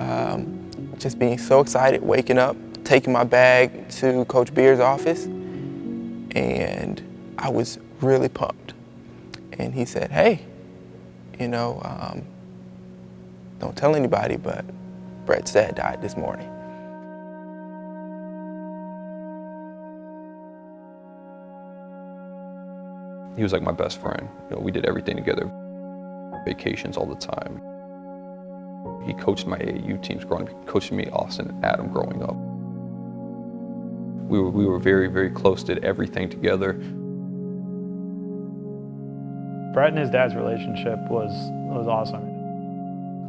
just being so excited, waking up, taking my bag to Coach Beer's office, and I was really pumped. And he said, hey, don't tell anybody, but Brett's dad died this morning. He was like my best friend. We did everything together, vacations all the time. He coached my AAU teams growing up. He coached me, Austin, and Adam growing up. We were very, very close, did everything together. Brett and his dad's relationship was awesome.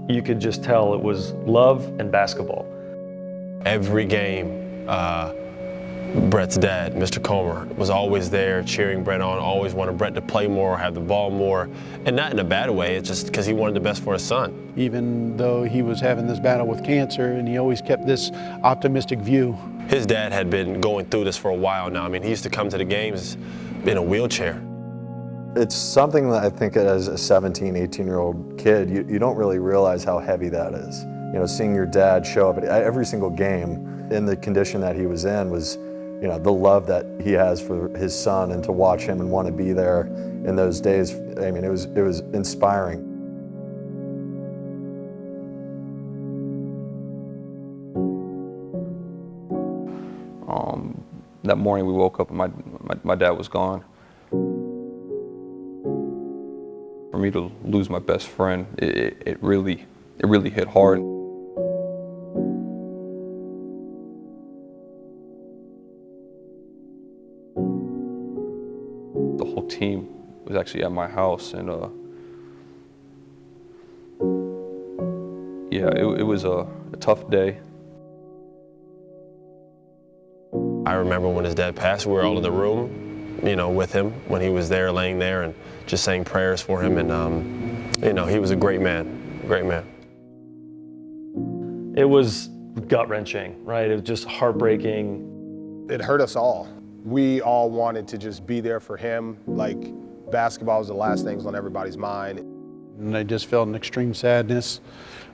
You could just tell it was love and basketball. Every game, Brett's dad, Mr. Comer, was always there cheering Brett on, always wanted Brett to play more, have the ball more, and not in a bad way, it's just because he wanted the best for his son. Even though he was having this battle with cancer, and he always kept this optimistic view. His dad had been going through this for a while now. I mean, he used to come to the games in a wheelchair. It's something that I think as a 17, 18-year-old kid, you don't really realize how heavy that is. Seeing your dad show up at every single game in the condition that he was in was, the love that he has for his son, and to watch him and want to be there in those days, I mean, it was inspiring. That morning we woke up and my dad was gone. me to lose my best friend, it really hit hard. The whole team was actually at my house, and yeah, it was a tough day. I remember when his dad passed, we were all in the room, you know, with him when he was there, laying there, and just saying prayers for him. And, you know, he was a great man, great man. It was gut-wrenching, right? It was just heartbreaking. It hurt us all. We all wanted to just be there for him. Like, basketball was the last things on everybody's mind. And I just felt an extreme sadness,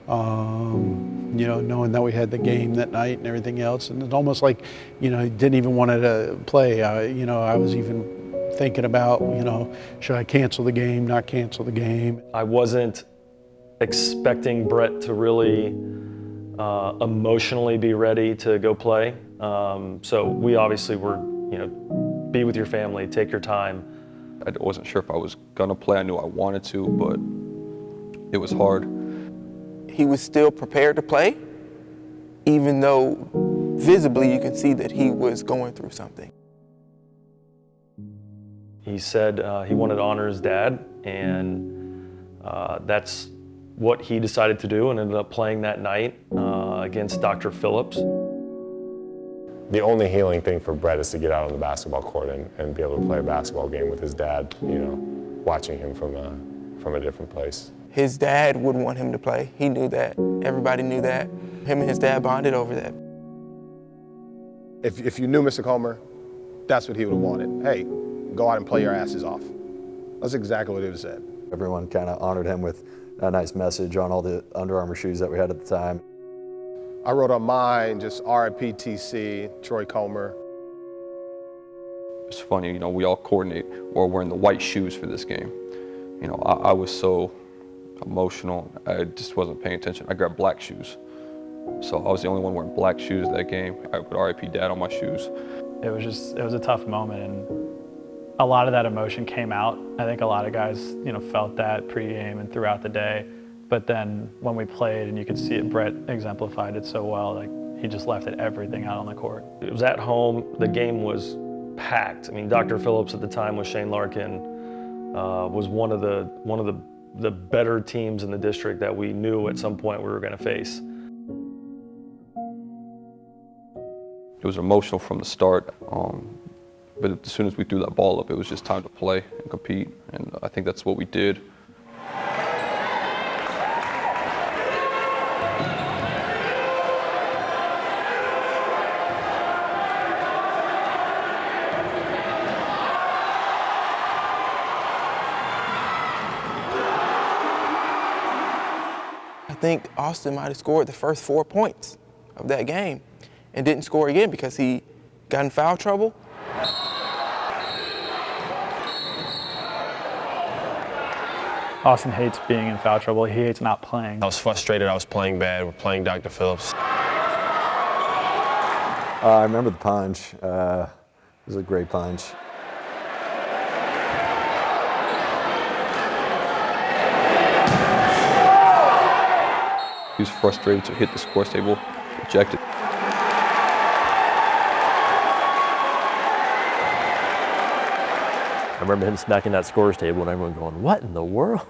you know, knowing that we had the game that night and everything else. And it's almost like, you know, he didn't even want to play. You know, I was even thinking about, you know, should I cancel the game, not cancel the game? I wasn't expecting Brett to really emotionally be ready to go play. So we obviously were, you know, be with your family, take your time. I wasn't sure if I was gonna play. I knew I wanted to, but it was hard. He was still prepared to play, even though visibly you could see that he was going through something. He said he wanted to honor his dad, and that's what he decided to do, and ended up playing that night against Dr. Phillips. The only healing thing for Brett is to get out on the basketball court and be able to play a basketball game with his dad, you know, watching him from a different place. His dad would want him to play. He knew that. Everybody knew that. Him and his dad bonded over that. If you knew Mr. Comer, that's what he would have wanted. Hey, go out and play your asses off. That's exactly what he would have said. Everyone kind of honored him with a nice message on all the Under Armour shoes that we had at the time. I wrote on mine just RIP-TC, Troy Comer. It's funny, you know, we all coordinate. We're wearing the white shoes for this game. You know, I was so emotional, I just wasn't paying attention. I grabbed black shoes. So I was the only one wearing black shoes that game. I put RIP Dad on my shoes. It was a tough moment, and a lot of that emotion came out. I think a lot of guys, you know, felt that pregame and throughout the day. But then when we played, and you could see it, Brett exemplified it so well. Like, he just left everything out on the court. It was at home. The game was packed. I mean, Dr. Phillips at the time with Shane Larkin was one of the better teams in the district that we knew at some point we were going to face. It was emotional from the start, but as soon as we threw that ball up, it was just time to play and compete, and I think that's what we did. I think Austin might have scored the first 4 points of that game and didn't score again because he got in foul trouble. Austin hates being in foul trouble. He hates not playing. I was frustrated. I was playing bad. We're playing Dr. Phillips. I remember the punch. It was a great punch. He was frustrated to hit the scores table, ejected. I remember him smacking that scores table and everyone going, "What in the world?"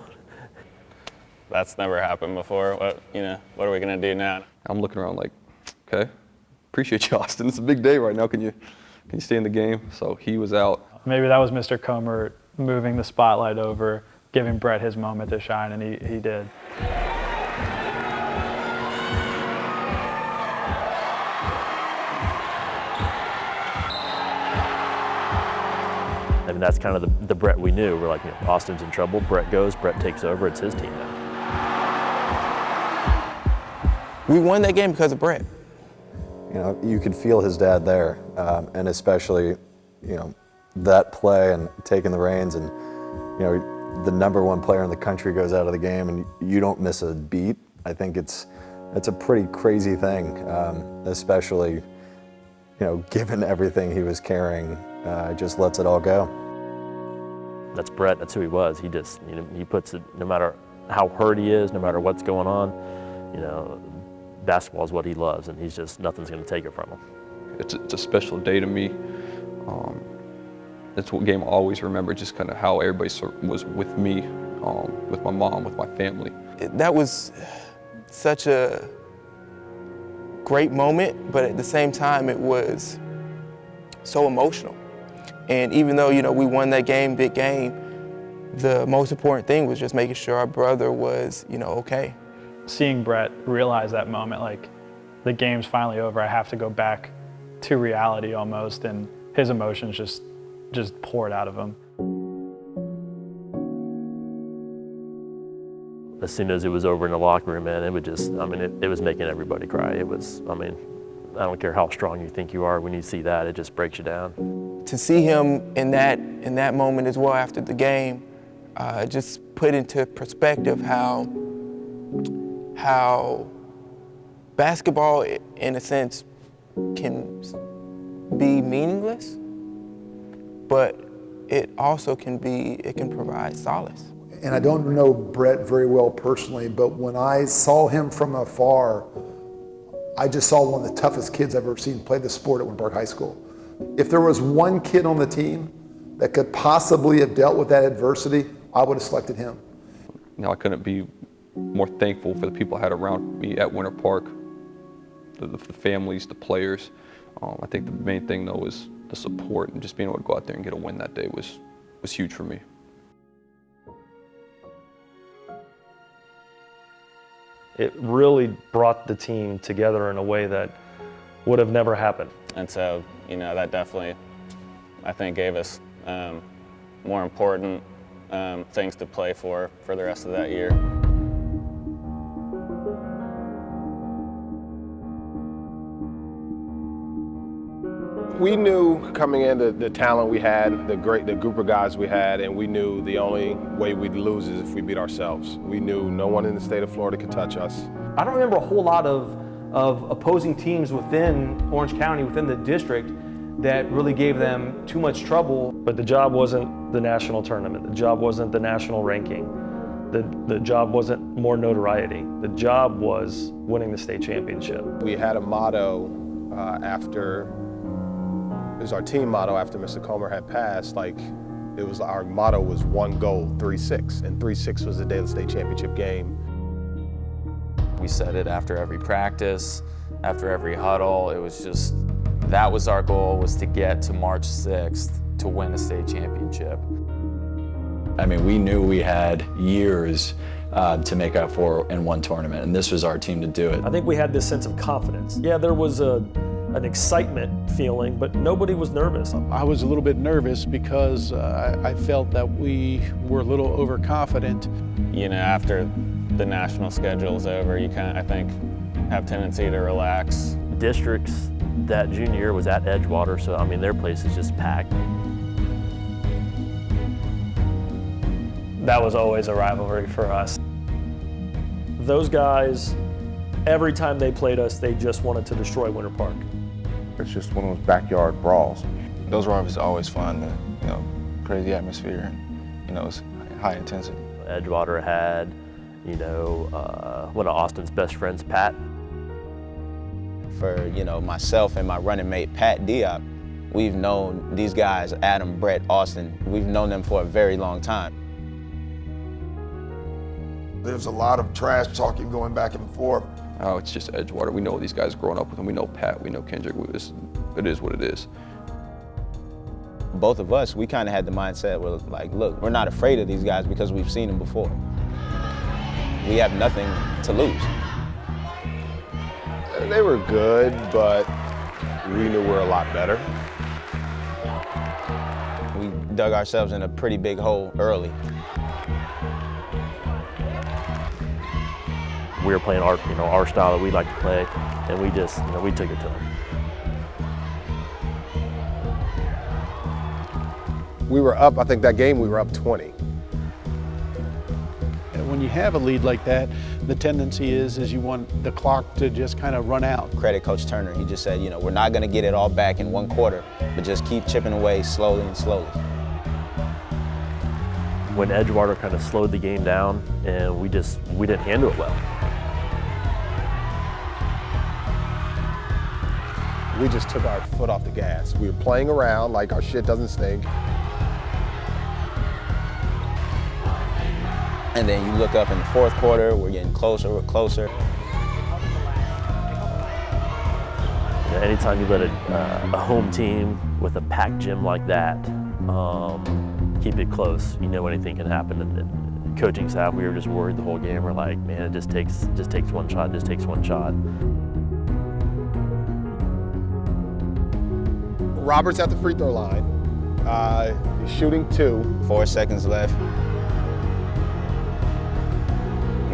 That's never happened before. What are we gonna do now? I'm looking around like, okay, appreciate you, Austin. It's a big day right now. Can you stay in the game? So he was out. Maybe that was Mr. Comer moving the spotlight over, giving Brett his moment to shine, and he did. I mean, that's kind of the Brett we knew. We're like, you know, Austin's in trouble, Brett goes, Brett takes over, it's his team now. We won that game because of Brett. You know, you could feel his dad there, and especially, you know, that play and taking the reins, and, you know, the #1 player in the country goes out of the game and you don't miss a beat. I think it's a pretty crazy thing, especially, you know, given everything he was carrying, just lets it all go. That's Brett. That's who he was. He just, he puts it, no matter how hurt he is, no matter what's going on, basketball is what he loves, and he's just, nothing's going to take it from him. It's a special day to me. It's what game I always remember, just kind of how everybody was with me, with my mom, with my family. That was such a great moment, but at the same time, it was so emotional. And even though, we won that game, big game, the most important thing was just making sure our brother was, okay. Seeing Brett realize that moment, like, the game's finally over, I have to go back to reality almost, and his emotions just poured out of him. As soon as it was over in the locker room, man, it would just, it was making everybody cry. It was, I don't care how strong you think you are, when you see that, it just breaks you down. To see him in that moment as well after the game, just put into perspective how basketball, in a sense, can be meaningless, but it also can provide solace. And I don't know Brett very well personally, but when I saw him from afar, I just saw one of the toughest kids I've ever seen play the sport at Winter Park High School. If there was one kid on the team that could possibly have dealt with that adversity, I would have selected him. I couldn't be more thankful for the people I had around me at Winter Park, the families, the players. I think the main thing, though, is the support, and just being able to go out there and get a win that day was huge for me. It really brought the team together in a way that would have never happened. And so, that definitely, I think, gave us more important things to play for the rest of that year. We knew coming in the talent we had, the group of guys we had, and we knew the only way we'd lose is if we beat ourselves. We knew no one in the state of Florida could touch us. I don't remember a whole lot of opposing teams within Orange County, within the district, that really gave them too much trouble. But the job wasn't the national tournament. The job wasn't the national ranking. The job wasn't more notoriety. The job was winning the state championship. We had a motto it was our team motto after Mr. Comer had passed. Our motto was one goal, 3-6, and 3-6 was the day of the state championship game. We said it after every practice, after every huddle. It was just, that was our goal, was to get to March 6th to win a state championship. We knew we had years to make up for in one tournament, and this was our team to do it. I think we had this sense of confidence. Yeah, there was an excitement feeling, but nobody was nervous. I was a little bit nervous because I felt that we were a little overconfident. After the national schedule's over, you I think, have tendency to relax. Districts that junior year was at Edgewater, so their place is just packed. That was always a rivalry for us. Those guys, every time they played us, they just wanted to destroy Winter Park. It's just one of those backyard brawls. Those rivalries are always fun, crazy atmosphere, and, it's high intensity. Edgewater had, one of Austin's best friends, Pat. For, myself and my running mate, Pat Diop, we've known these guys, Adam, Brett, Austin, we've known them for a very long time. There's a lot of trash talking going back and forth. Oh, it's just Edgewater. We know these guys growing up with them. We know Pat, we know Kendrick. It is what it is. Both of us, we kind of had the mindset where, look, we're not afraid of these guys because we've seen them before. We have nothing to lose. They were good, but we knew we were a lot better. We dug ourselves in a pretty big hole early. We were playing our style that we like to play, and we just, we took it to them. We were up, I think that game we were up 20. When you have a lead like that, the tendency is you want the clock to just kind of run out. Credit Coach Turner, he just said, we're not going to get it all back in one quarter, but just keep chipping away slowly and slowly. when Edgewater kind of slowed the game down, and we didn't handle it well. We just took our foot off the gas. We were playing around like our shit doesn't stink. And then you look up in the fourth quarter, we're getting closer, we're closer. Anytime you let a home team with a packed gym like that keep it close, you know anything can happen. And coaching staff, we were just worried the whole game. We're like, man, it just takes one shot, just takes one shot. Robert's at the free throw line. He's shooting 2. 4 seconds left.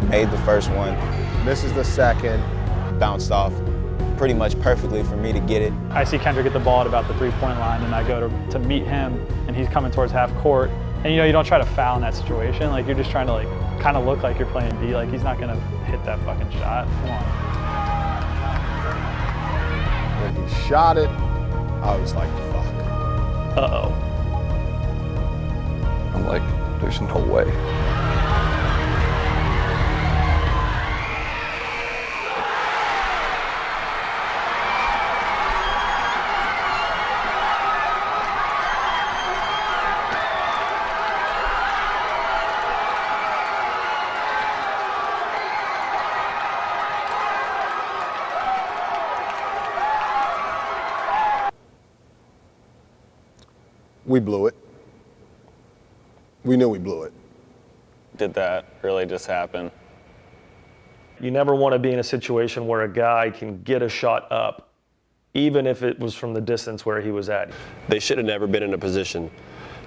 He made the first one. Misses the second. Bounced off pretty much perfectly for me to get it. I see Kendrick get the ball at about the 3-point line, and I go to meet him, and he's coming towards half court. And you don't try to foul in that situation. Like, you're just trying to kind of look like you're playing D. Like, he's not gonna hit that fucking shot. Come on. When he shot it, I was like, fuck. Uh-oh. I'm like, there's no way. We blew it. We knew we blew it. Did that really just happen? You never want to be in a situation where a guy can get a shot up, even if it was from the distance where he was at. They should have never been in a position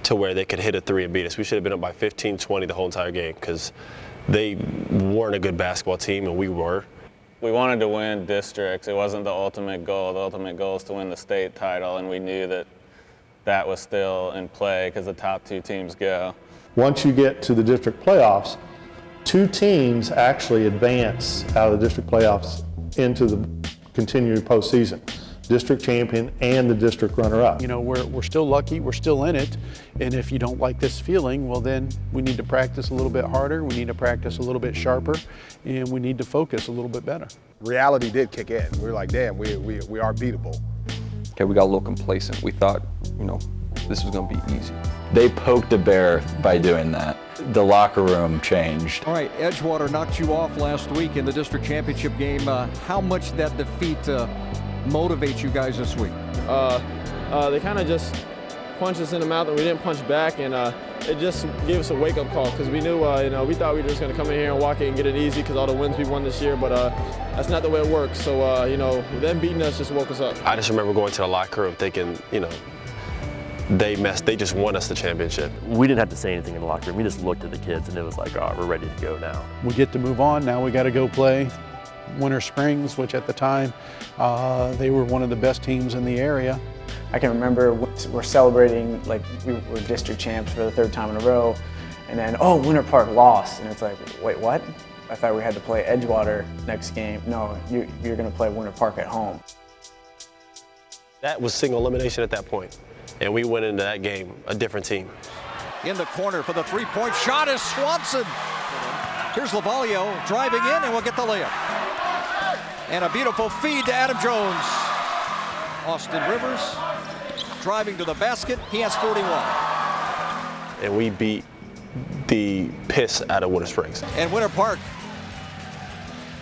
to where they could hit a 3 and beat us. We should have been up by 15, 20 the whole entire game because they weren't a good basketball team and we were. We wanted to win districts. It wasn't the ultimate goal. The ultimate goal is to win the state title, and we knew that was still in play because the top 2 teams go. Once you get to the district playoffs, 2 teams actually advance out of the district playoffs into the continuing postseason. District champion and the district runner-up. We're still lucky, we're still in it, and if you don't like this feeling, well then we need to practice a little bit harder, we need to practice a little bit sharper, and we need to focus a little bit better. Reality did kick in. We were like, damn, we are beatable. Okay, we got a little complacent. We thought, this was gonna be easy. They poked a bear by doing that. The locker room changed. All right, Edgewater knocked you off last week in the district championship game. How much that defeat motivates you guys this week? They kind of just punched us in the mouth and we didn't punch back, and it just gave us a wake-up call because we knew, we thought we were just going to come in here and walk it and get it easy because all the wins we won this year, but that's not the way it works. So, them beating us just woke us up. I just remember going to the locker room thinking, they just won us the championship. We didn't have to say anything in the locker room. We just looked at the kids and it was like, oh, we're ready to go now. We get to move on, now we got to go play Winter Springs, which at the time, they were one of the best teams in the area. I can remember we're celebrating like we were district champs for the 3rd time in a row, and then, oh, Winter Park lost, and it's like, wait, what? I thought we had to play Edgewater next game. No, you're going to play Winter Park at home. That was single elimination at that point, and we went into that game a different team. In the corner for the 3-point shot is Swanson. Here's Lavalio driving in, and we'll get the layup. And a beautiful feed to Adam Jones. Austin Rivers driving to the basket. He has 41. And we beat the piss out of Winter Springs. And Winter Park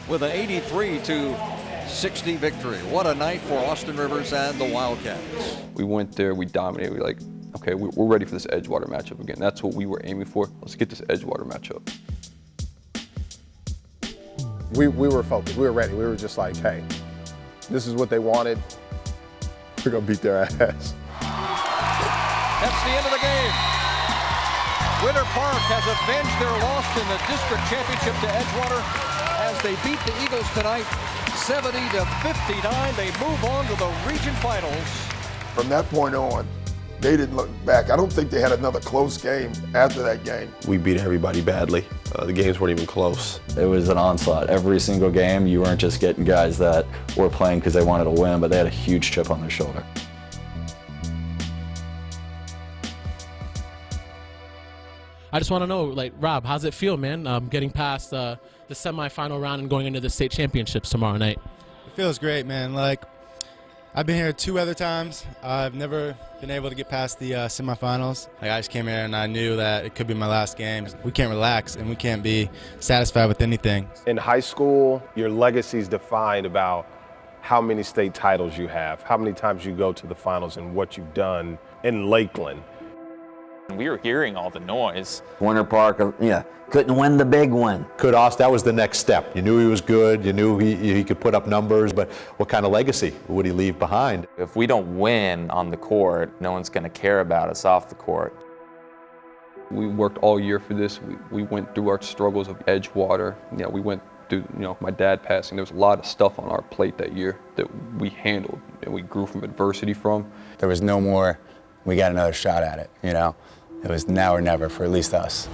with an 83-60 victory. What a night for Austin Rivers and the Wildcats. We went there, we dominated. We were like, okay, we're ready for this Edgewater matchup again. That's what we were aiming for. Let's get this Edgewater matchup. We were focused, we were ready. We were just like, hey, this is what they wanted. We're gonna beat their ass. That's the end of the game. Winter Park has avenged their loss in the district championship to Edgewater as they beat the Eagles tonight, 70-59. They move on to the region finals. From that point on, they didn't look back. I don't think they had another close game after that game. We beat everybody badly. The games weren't even close. It was an onslaught. Every single game, you weren't just getting guys that were playing because they wanted to win, but they had a huge chip on their shoulder. I just want to know, like, Rob, how's it feel, man, getting past the semifinal round and going into the state championships tomorrow night? It feels great, man. Like, I've been here 2 other times. I've never been able to get past the semifinals. Like, I just came here and I knew that it could be my last game. We can't relax and we can't be satisfied with anything. In high school, your legacy is defined about how many state titles you have, how many times you go to the finals, and what you've done in Lakeland. We were hearing all the noise. Winter Park, couldn't win the big one. That was the next step. You knew he was good, you knew he could put up numbers, but what kind of legacy would he leave behind? If we don't win on the court, no one's going to care about us off the court. We worked all year for this. We went through our struggles of Edgewater. We went through, my dad passing. There was a lot of stuff on our plate that year that we handled and we grew from adversity from. There was no more, we got another shot at it, It was now or never for at least us.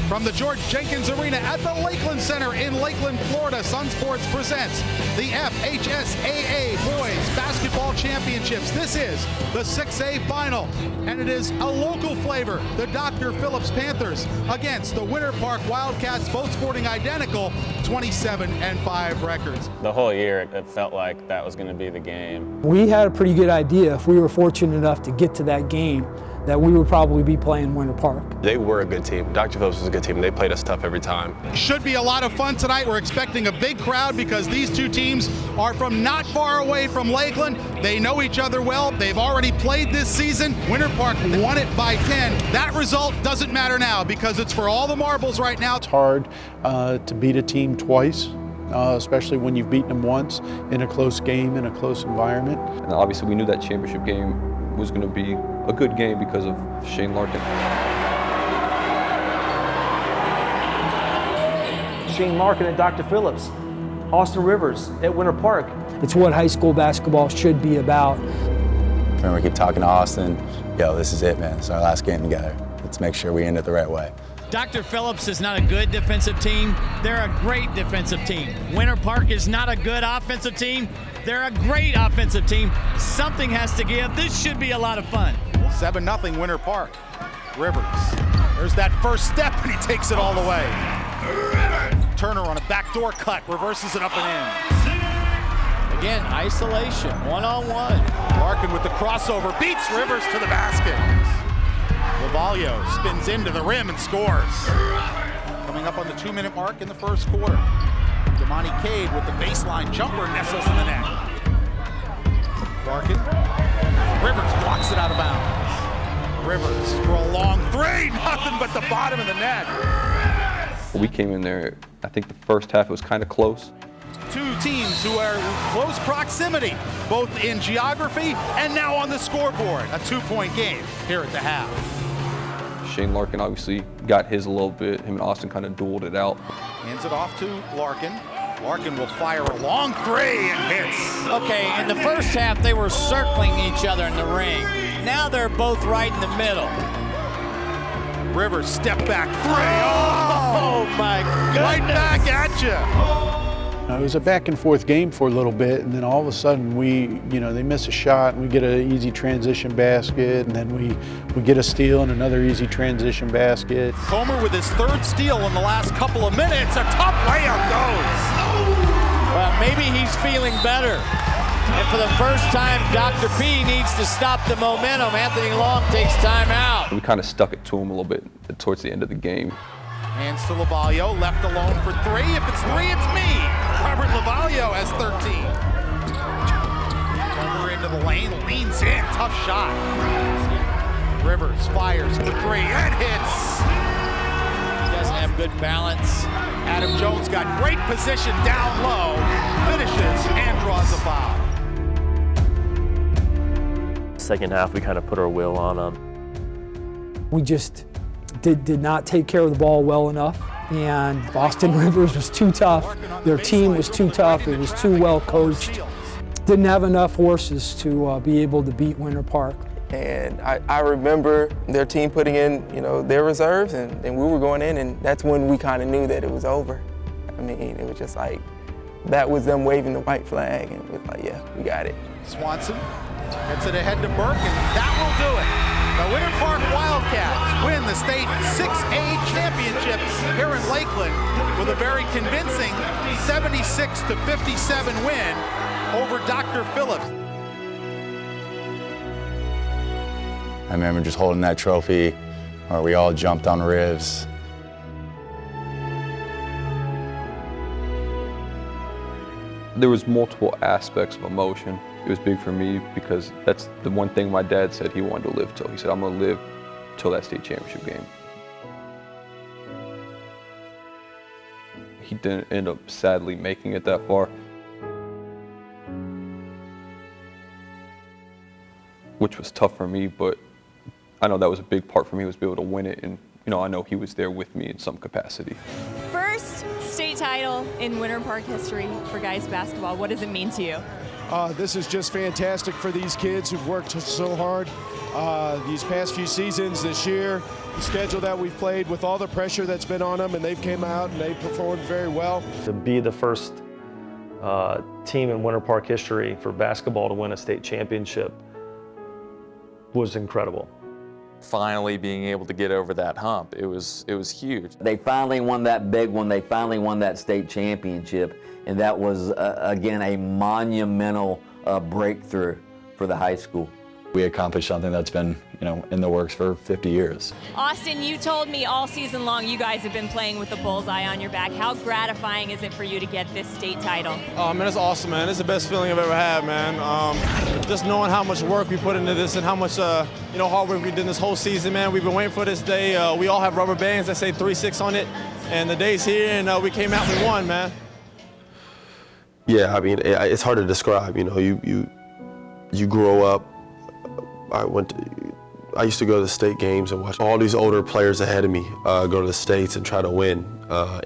From the George Jenkins Arena at the Lakeland Center in Lakeland, Florida, Sun Sports presents the FHSAA Boys Basketball Championships. This is the 6A final, and it is a local flavor. The Dr. Phillips Panthers against the Winter Park Wildcats, both sporting identical 27-5 records. The whole year, it felt like that was going to be the game. We had a pretty good idea, if we were fortunate enough to get to that game, that we would probably be playing Winter Park. They were a good team. Dr. Phillips was a good team. They played us tough every time. Should be a lot of fun tonight. We're expecting a big crowd because these two teams are from not far away from Lakeland. They know each other well. They've already played this season. Winter Park won it by 10. That result doesn't matter now because it's for all the marbles right now. It's hard to beat a team twice, especially when you've beaten them once in a close game, in a close environment. And obviously we knew that championship game was going to be a good game because of Shane Larkin. Shane Larkin and Dr. Phillips, Austin Rivers at Winter Park. It's what high school basketball should be about. I remember keep talking to Austin, this is it, man. It's our last game together. Let's make sure we end it the right way. Dr. Phillips is not a good defensive team. They're a great defensive team. Winter Park is not a good offensive team. They're a great offensive team. Something has to give. This should be a lot of fun. 7-0 Winter Park. Rivers. There's that first step, and he takes it all the way. Turner on a backdoor cut, reverses it up and in. Again, isolation, one-on-one. Larkin with the crossover, beats Rivers to the basket. Lavalio spins into the rim and scores. Coming up on the 2-minute mark in the first quarter. Damani Cade with the baseline jumper nestles in the net. Larkin. Rivers blocks it out of bounds. Rivers for a long three, nothing but the bottom of the net. We came in there, I think the first half it was kind of close. Two teams who are in close proximity, both in geography and now on the scoreboard. A 2-point game here at the half. Shane Larkin obviously got his a little bit. Him and Austin kind of dueled it out. Hands it off to Larkin. Larkin will fire a long three and hits. Okay, in the first half, they were circling each other in the ring. Now they're both right in the middle. Rivers step back three. Oh my goodness. Right back at you. It was a back and forth game for a little bit, and then all of a sudden they miss a shot and we get an easy transition basket, and then we get a steal and another easy transition basket. Comer with his third steal in the last couple of minutes. A tough layup goes. Well, maybe he's feeling better. And for the first time, Dr. P needs to stop the momentum. Anthony Long takes time out. We kind of stuck it to him a little bit towards the end of the game. Hands to Lavalio, left alone for three. If it's three, it's me. Robert Lavalio has 13. Comer into the lane, leans in, tough shot. Rivers fires for three and hits. He doesn't have good balance. Adam Jones got great position down low, finishes and draws a foul. Second half, we kind of put our will on them. We just did not take care of the ball well enough, and Austin Rivers was too tough. Their team was too tough. It was too well coached. Didn't have enough horses to be able to beat Winter Park. And I remember their team putting in, their reserves, and we were going in, and that's when we kind of knew that it was over. I mean, it was just like, that was them waving the white flag, and we're like, yeah, we got it. Swanson gets it ahead to Burke, and that will do it. The Winter Park Wildcats win the state 6A championship here in Lakeland with a very convincing 76-57 win over Dr. Phillips. I remember just holding that trophy where we all jumped on ribs. There was multiple aspects of emotion. It was big for me because that's the one thing my dad said he wanted to live till. He said, I'm gonna live till that state championship game. He didn't end up sadly making it that far, which was tough for me, but I know that was a big part for me, was be able to win it, and I know he was there with me in some capacity. First state title in Winter Park history for guys basketball. What does it mean to you? This is just fantastic for these kids who've worked so hard these past few seasons, this year, the schedule that we've played with all the pressure that's been on them, and they've came out and they've performed very well. To be the first team in Winter Park history for basketball to win a state championship was incredible. Finally being able to get over that hump, it was huge. They finally won that big one. They finally won that state championship, and that was again a monumental breakthrough for the high school. We accomplished something that's been, in the works for 50 years. Austin, you told me all season long you guys have been playing with the bullseye on your back. How gratifying is it for you to get this state title? Oh man, it's awesome, man. It's the best feeling I've ever had, man. Just knowing how much work we put into this and how much hard work we did this whole season, man. We've been waiting for this day. We all have rubber bands that say 3-6 on it, and the day's here, and we came out and we won, man. Yeah, I mean, it's hard to describe. You grow up. I used to go to the state games and watch all these older players ahead of me go to the states and try to win,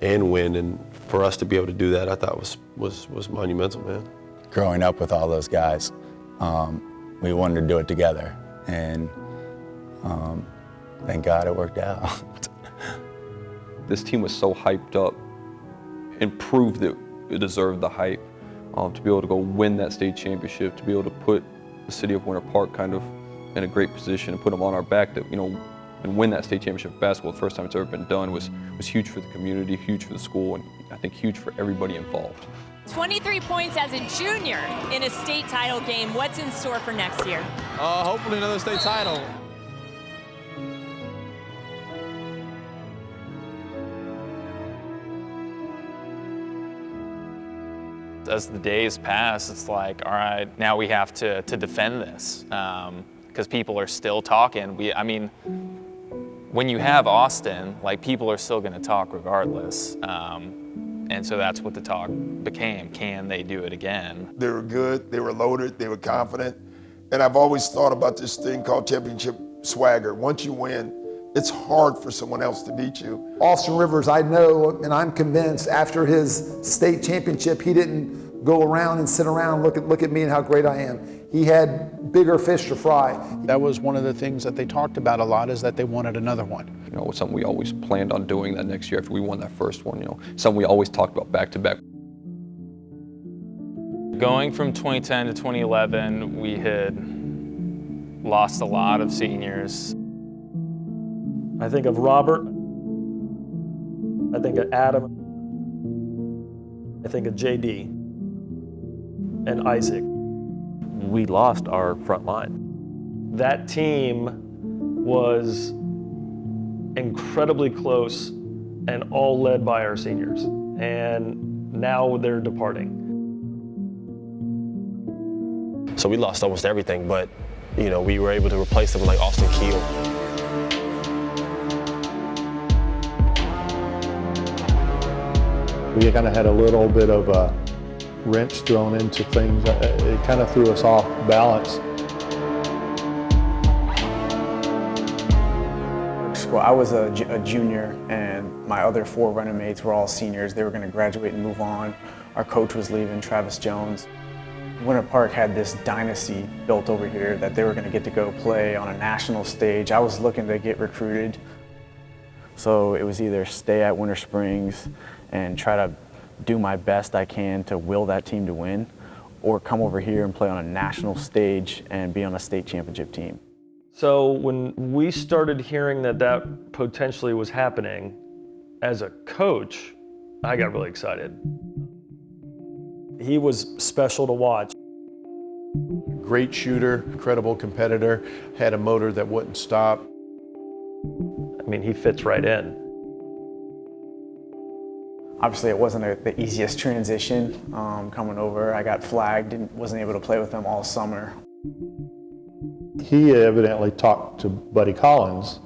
and for us to be able to do that, I thought was monumental, man. Growing up with all those guys, we wanted to do it together, and thank God it worked out. This team was so hyped up and proved that it deserved the hype. To be able to go win that state championship, to be able to put the city of Winter Park kind of in a great position and put them on our back, that and win that state championship of basketball the first time it's ever been done was huge for the community, huge for the school, and I think huge for everybody involved. 23 points as a junior in a state title game. What's in store for next year? Hopefully another state title. As the days pass, it's like, all right, now we have to defend this, because people are still talking. When you have Austin, people are still going to talk regardless, and so that's what the talk became. Can they do it again? They were good, they were loaded, they were confident, and I've always thought about this thing called championship swagger. Once you win, it's hard for someone else to beat you. Austin Rivers, I know, and I'm convinced after his state championship, he didn't go around and sit around and look at me and how great I am. He had bigger fish to fry. That was one of the things that they talked about a lot, is that they wanted another one. It's something we always planned on doing that next year after we won that first one. Something we always talked about back to back. Going from 2010 to 2011, we had lost a lot of seniors. I think of Robert, I think of Adam, I think of JD, and Isaac. We lost our front line. That team was incredibly close and all led by our seniors, and now they're departing. So we lost almost everything, but we were able to replace them with like Austin Keel. We kind of had a little bit of a wrench thrown into things. It kind of threw us off balance. Well, I was a junior, and my other 4 running mates were all seniors. They were going to graduate and move on. Our coach was leaving, Travis Jones. Winter Park had this dynasty built over here that they were going to get to go play on a national stage. I was looking to get recruited. So it was either stay at Winter Springs and try to do my best I can to will that team to win, or come over here and play on a national stage and be on a state championship team. So when we started hearing that that potentially was happening, as a coach, I got really excited. He was special to watch. Great shooter, incredible competitor, had a motor that wouldn't stop. I mean, he fits right in. Obviously, it wasn't the easiest transition coming over. I got flagged and wasn't able to play with them all summer. He evidently talked to Buddy Collins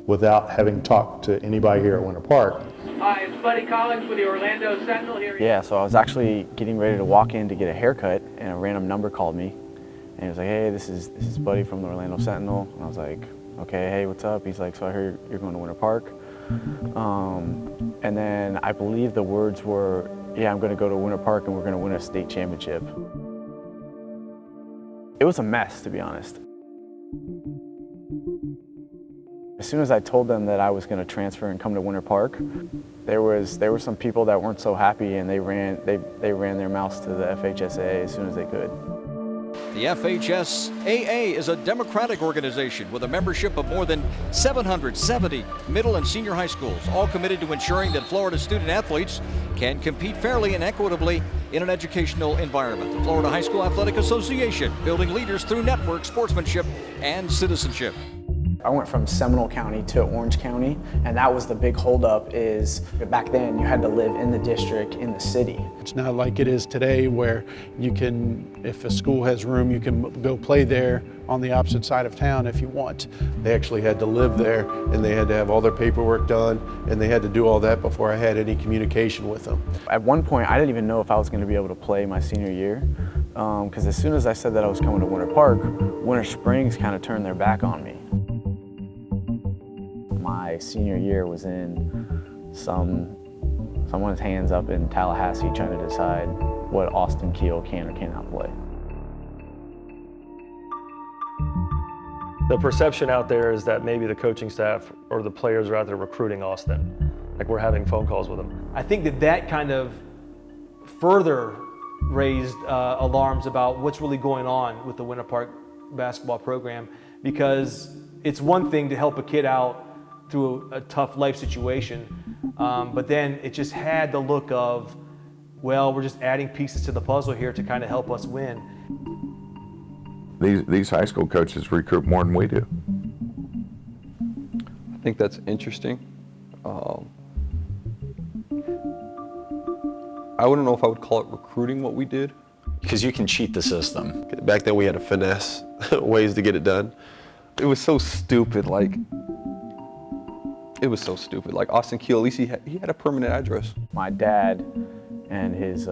without having talked to anybody here at Winter Park. Hi, it's Buddy Collins with the Orlando Sentinel here. Yeah, so I was actually getting ready to walk in to get a haircut, and a random number called me, and he was like, "Hey, this is Buddy from the Orlando Sentinel." And I was like, "Okay, hey, what's up?" He's like, "So I heard you're going to Winter Park." And then I believe the words were, "Yeah, I'm going to go to Winter Park and we're going to win a state championship." It was a mess, to be honest. As soon as I told them that I was going to transfer and come to Winter Park, there were some people that weren't so happy, and they ran their mouths to the FHSAA as soon as they could. The FHSAA is a democratic organization with a membership of more than 770 middle and senior high schools, all committed to ensuring that Florida student athletes can compete fairly and equitably in an educational environment. The Florida High School Athletic Association, building leaders through network, sportsmanship, and citizenship. I went from Seminole County to Orange County, and that was the big holdup. Is back then you had to live in the district, in the city. It's not like it is today where you can, if a school has room, you can go play there on the opposite side of town if you want. They actually had to live there, and they had to have all their paperwork done, and they had to do all that before I had any communication with them. At one point, I didn't even know if I was going to be able to play my senior year, because as soon as I said that I was coming to Winter Park, Winter Springs kind of turned their back on me. My senior year was in someone's hands up in Tallahassee trying to decide what Austin Kiel can or cannot play. The perception out there is that maybe the coaching staff or the players are out there recruiting Austin. Like, we're having phone calls with him. I think that kind of further raised alarms about what's really going on with the Winter Park basketball program, because it's one thing to help a kid out through a tough life situation, but then it just had the look of, well, we're just adding pieces to the puzzle here to kind of help us win. These high school coaches recruit more than we do. I think that's interesting. I wouldn't know if I would call it recruiting what we did. Because you can cheat the system. Back then we had to finesse ways to get it done. It was so stupid, like, it was so stupid. Like Austin Kiel, at least he had a permanent address. My dad and his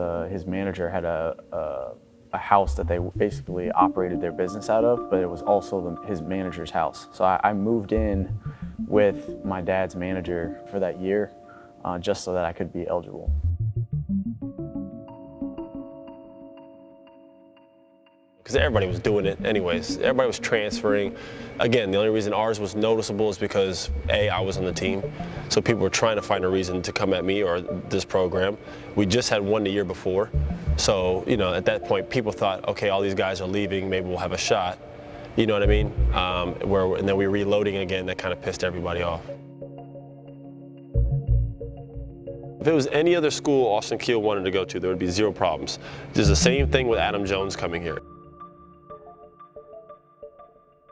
manager had a house that they basically operated their business out of, but it was also his manager's house. So I moved in with my dad's manager for that year, just so that I could be eligible. Because everybody was doing it anyways. Everybody was transferring. Again, the only reason ours was noticeable is because, A, I was on the team. So people were trying to find a reason to come at me or this program. We just had one the year before. So, you know, at that point, people thought, okay, all these guys are leaving, maybe we'll have a shot. You know what I mean? And then we were reloading again, that kind of pissed everybody off. If it was any other school Austin Kiel wanted to go to, there would be zero problems. It's the same thing with Adam Jones coming here.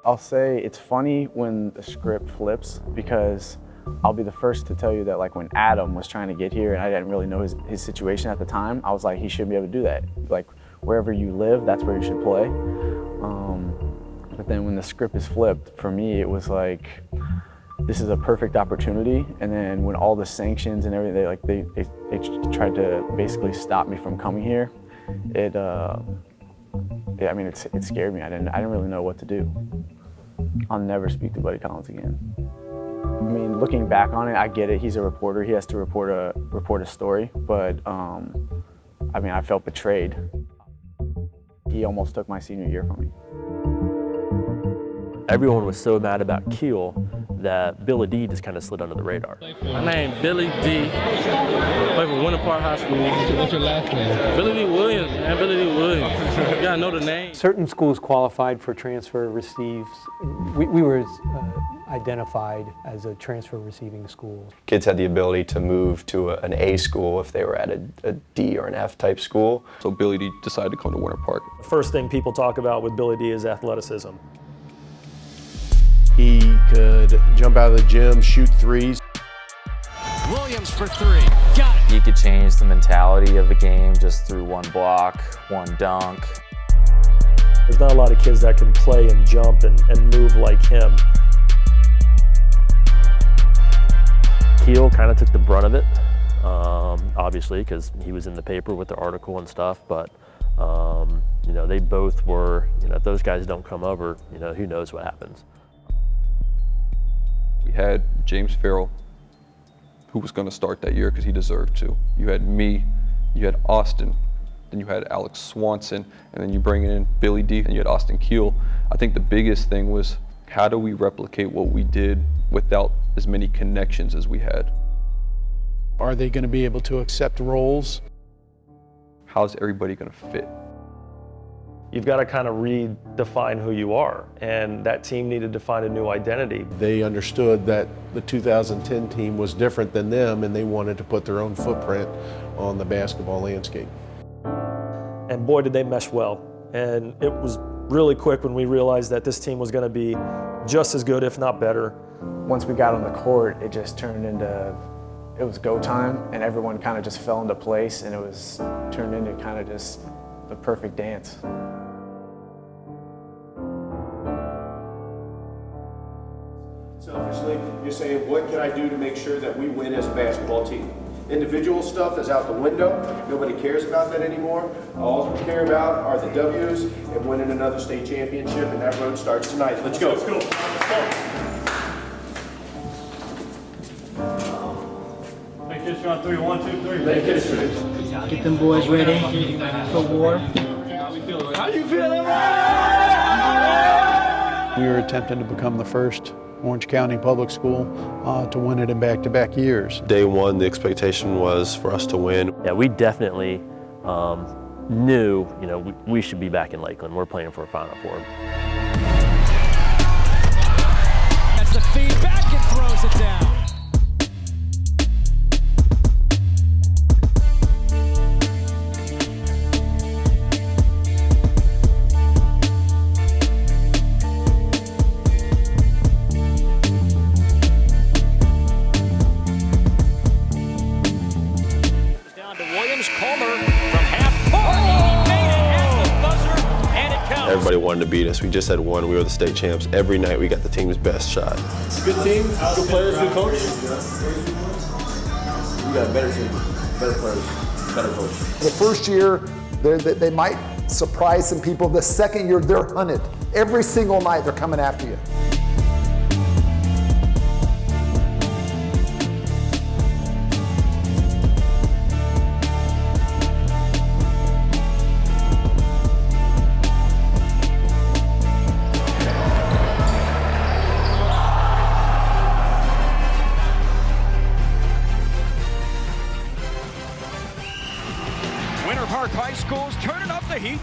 I'll say it's funny when the script flips, because I'll be the first to tell you that, like, when Adam was trying to get here and I didn't really know his situation at the time, I was like, he shouldn't be able to do that. Like, wherever you live, that's where you should play. But then when the script is flipped, for me, it was like, this is a perfect opportunity. And then when all the sanctions and everything, they tried to basically stop me from coming here, it scared me. I didn't really know what to do. I'll never speak to Buddy Collins again. I mean, looking back on it, I get it. He's a reporter. He has to report a story. But I mean, I felt betrayed. He almost took my senior year from me. Everyone was so mad about Kiel that Billy D just kind of slid under the radar. My name Billy D. Play for Winter Park High School. What's your last name? Billy D. Williams, man. Billy D. Williams. You gotta know the name. Certain schools qualified for transfer receives. We were identified as a transfer receiving school. Kids had the ability to move to an A school if they were at a D or an F type school. So Billy D decided to come to Winter Park. The first thing people talk about with Billy D is athleticism. He could jump out of the gym, shoot threes. Williams for three. Got it. You could change the mentality of the game just through one block, one dunk. There's not a lot of kids that can play and jump and move like him. Keel kind of took the brunt of it, obviously, because he was in the paper with the article and stuff, but you know, they both were, you know, if those guys don't come over, you know, who knows what happens. We had James Farrell, who was going to start that year because he deserved to. You had me, you had Austin, then you had Alex Swanson, and then you bring in Billy D, and you had Austin Keel. I think the biggest thing was, how do we replicate what we did without as many connections as we had? Are they going to be able to accept roles? How's everybody going to fit? You've got to kind of redefine who you are, and that team needed to find a new identity. They understood that the 2010 team was different than them, and they wanted to put their own footprint on the basketball landscape. And boy, did they mesh well. And it was really quick when we realized that this team was going to be just as good, if not better. Once we got on the court, it just turned into, it was go time, and everyone kind of just fell into place, and it was turned into kind of just the perfect dance. Selfishly, you're saying, what can I do to make sure that we win as a basketball team? Individual stuff is out the window. Nobody cares about that anymore. All we care about are the W's and winning another state championship, and that road starts tonight. Let's go. Let's go. Let's go. Make history on three. 1, 2, 3. Make history. Get them boys ready for war. How you feeling? We were attempting to become the first Orange County public school to win it in back-to-back years. Day one, the expectation was for us to win. Yeah, we definitely knew, you know, we should be back in Lakeland. We're playing for a Final Four. That's the feed back and throws it down. Everybody wanted to beat us. We just had won. We were the state champs. Every night we got the team's best shot. Good team, good players, good coach. We got a better team, better players, better coach. The first year, they might surprise some people. The second year, they're hunted. Every single night, they're coming after you.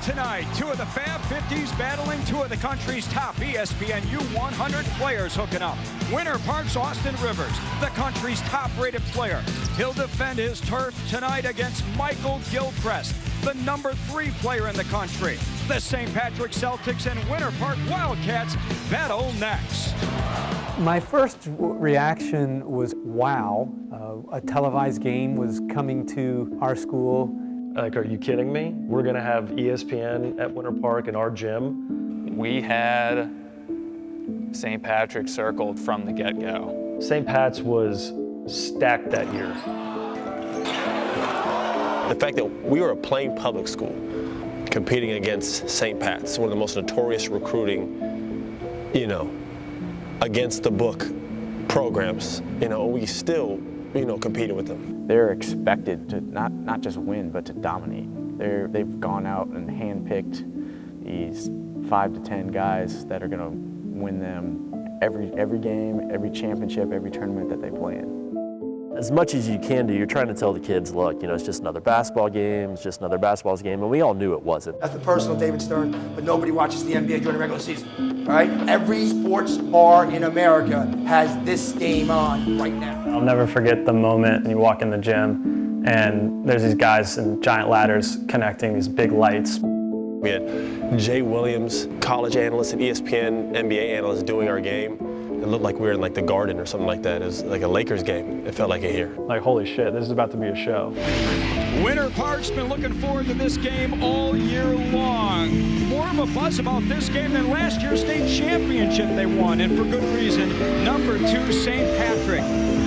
Tonight, two of the Fab 50s battling two of the country's top ESPNU 100 players hooking up. Winter Park's Austin Rivers, the country's top-rated player. He'll defend his turf tonight against Michael Gilchrist, the number 3 player in the country. The St. Patrick Celtics and Winter Park Wildcats battle next. My first reaction was, wow, a televised game was coming to our school. Like, are you kidding me? We're gonna have ESPN at Winter Park in our gym. We had St. Patrick circled from the get-go. St. Pat's was stacked that year. The fact that we were a plain public school competing against St. Pat's, one of the most notorious recruiting, you know, against the book programs, you know, we still, you know, competed with them. They're expected to not just win, but to dominate. They've gone out and handpicked these 5 to 10 guys that are going to win them every game, every championship, every tournament that they play in. As much as you can do, you're trying to tell the kids, look, it's just another basketball game, it's just another basketball game, and we all knew it wasn't. That's the personal David Stern, but nobody watches the NBA during the regular season, all right? Every sports bar in America has this game on right now. I'll never forget the moment when you walk in the gym and there's these guys in giant ladders connecting these big lights. We had Jay Williams, college analyst and ESPN NBA analyst doing our game. It looked like we were in like the Garden or something like that. It was like a Lakers game. It felt like it here. Like, holy shit, this is about to be a show. Winter Park's been looking forward to this game all year long. More of a buzz about this game than last year's state championship they won, and for good reason. Number 2, St. Patrick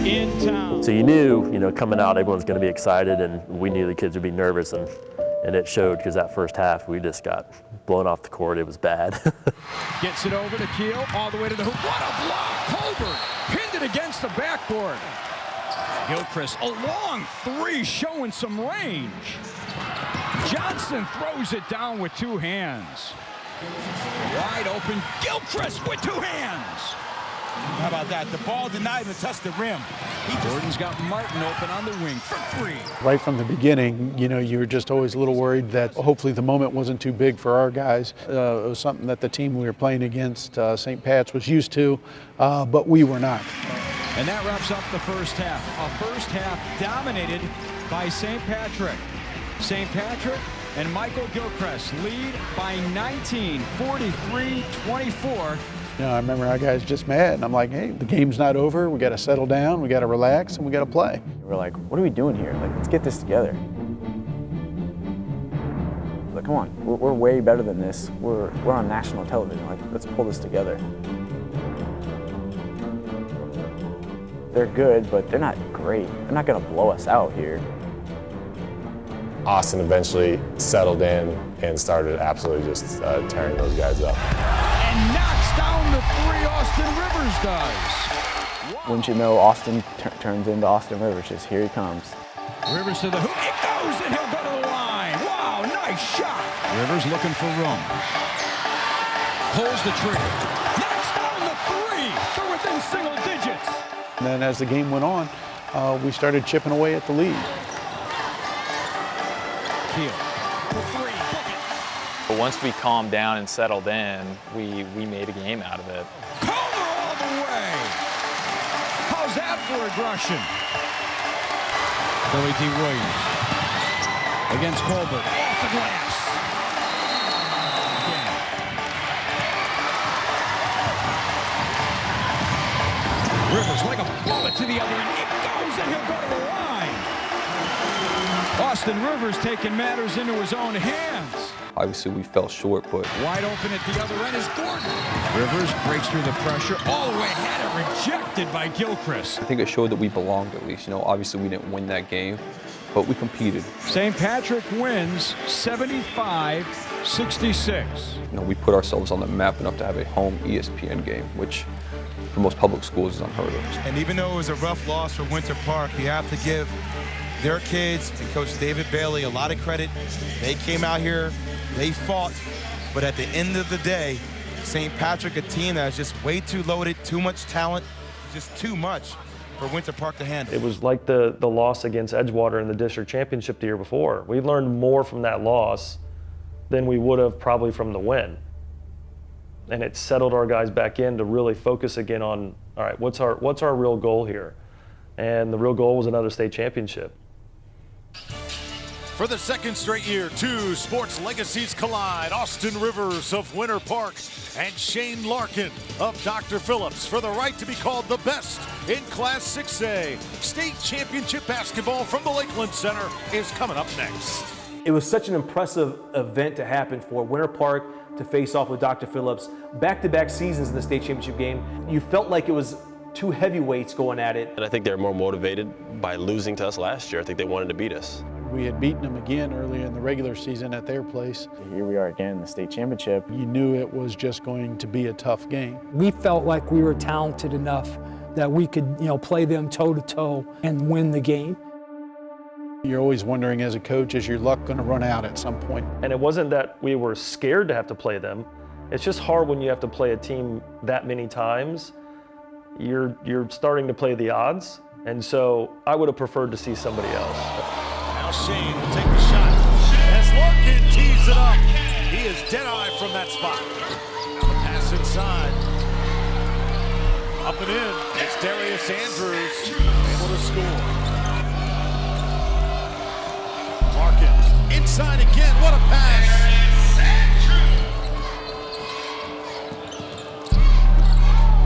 in town. So you knew, coming out, everyone's going to be excited, and we knew the kids would be nervous, and it showed because that first half, we just got blown off the court. It was bad. Gets it over to Keel, all the way to the hoop. What a block! Colbert pinned it against the backboard. Gilchrist, a long 3, showing some range. Johnson throws it down with 2 hands. Wide open, Gilchrist with 2 hands. How about that? The ball did not even touch the rim. Gordon's got Martin open on the wing for 3. Right from the beginning, you were just always a little worried that hopefully the moment wasn't too big for our guys. It was something that the team we were playing against, St. Pat's, was used to, but we were not. And that wraps up the first half. A first half dominated by St. Patrick. St. Patrick and Michael Gilchrist lead by 19, 43-24. I remember our guys just mad, and I'm like, hey, the game's not over. We got to settle down, we got to relax, and we got to play. We're like, what are we doing here? Like, let's get this together. Like, come on, we're way better than this. We're on national television. Like, let's pull this together. They're good, but they're not great. They're not going to blow us out here. Austin eventually settled in and started absolutely just tearing those guys up. And knocks down the 3, Austin Rivers does. Wouldn't you know, Austin turns into Austin Rivers. Just here he comes. Rivers to the hoop. It goes, and he'll go to the line. Wow, nice shot. Rivers looking for room. Pulls the trigger. Knocks down the 3. They're within single digits. And then as the game went on, we started chipping away at the lead. Keel for 3. Book it. But once we calmed down and settled in, we made a game out of it. Comer all the way. How's that for aggression? Billy D. Williams against Colbert. Off the glass. Again. Rivers like a bullet to the other end. It goes, and he'll go to the line. Austin Rivers taking matters into his own hands. Obviously, we fell short, but Wide open at the other end is Gordon. Rivers breaks through the pressure all the way, had it rejected by Gilchrist. I think it showed that we belonged at least. Obviously we didn't win that game, but we competed. St. Patrick wins 75-66. We put ourselves on the map enough to have a home ESPN game, which for most public schools is unheard of. And even though it was a rough loss for Winter Park, you have to give their kids and Coach David Bailey a lot of credit. They came out here, they fought, but at the end of the day, St. Patrick, a team that is just way too loaded, too much talent, just too much for Winter Park to handle. It was like the loss against Edgewater in the district championship the year before. We learned more from that loss than we would have probably from the win. And it settled our guys back in to really focus again on, all right, what's our real goal here? And the real goal was another state championship. For the second straight year, 2 sports legacies collide. Austin Rivers of Winter Park and Shane Larkin of Dr. Phillips for the right to be called the best in Class 6A. State championship basketball from the Lakeland Center is coming up next. It was such an impressive event to happen for Winter Park to face off with Dr. Phillips. Back-to-back seasons in the state championship game. You felt like it was 2 heavyweights going at it. And I think they're more motivated by losing to us last year. I think they wanted to beat us. We had beaten them again earlier in the regular season at their place. Here we are again in the state championship. You knew it was just going to be a tough game. We felt like we were talented enough that we could, play them toe-to-toe and win the game. You're always wondering as a coach, is your luck going to run out at some point? And it wasn't that we were scared to have to play them. It's just hard when you have to play a team that many times. You're starting to play the odds, and so I would have preferred to see somebody else. Now Shane will take the shot. As Larkin tees it up, he is dead-eye from that spot. The pass inside. Up and in. It's Darius Andrews able to score. Larkin inside again. What a pass.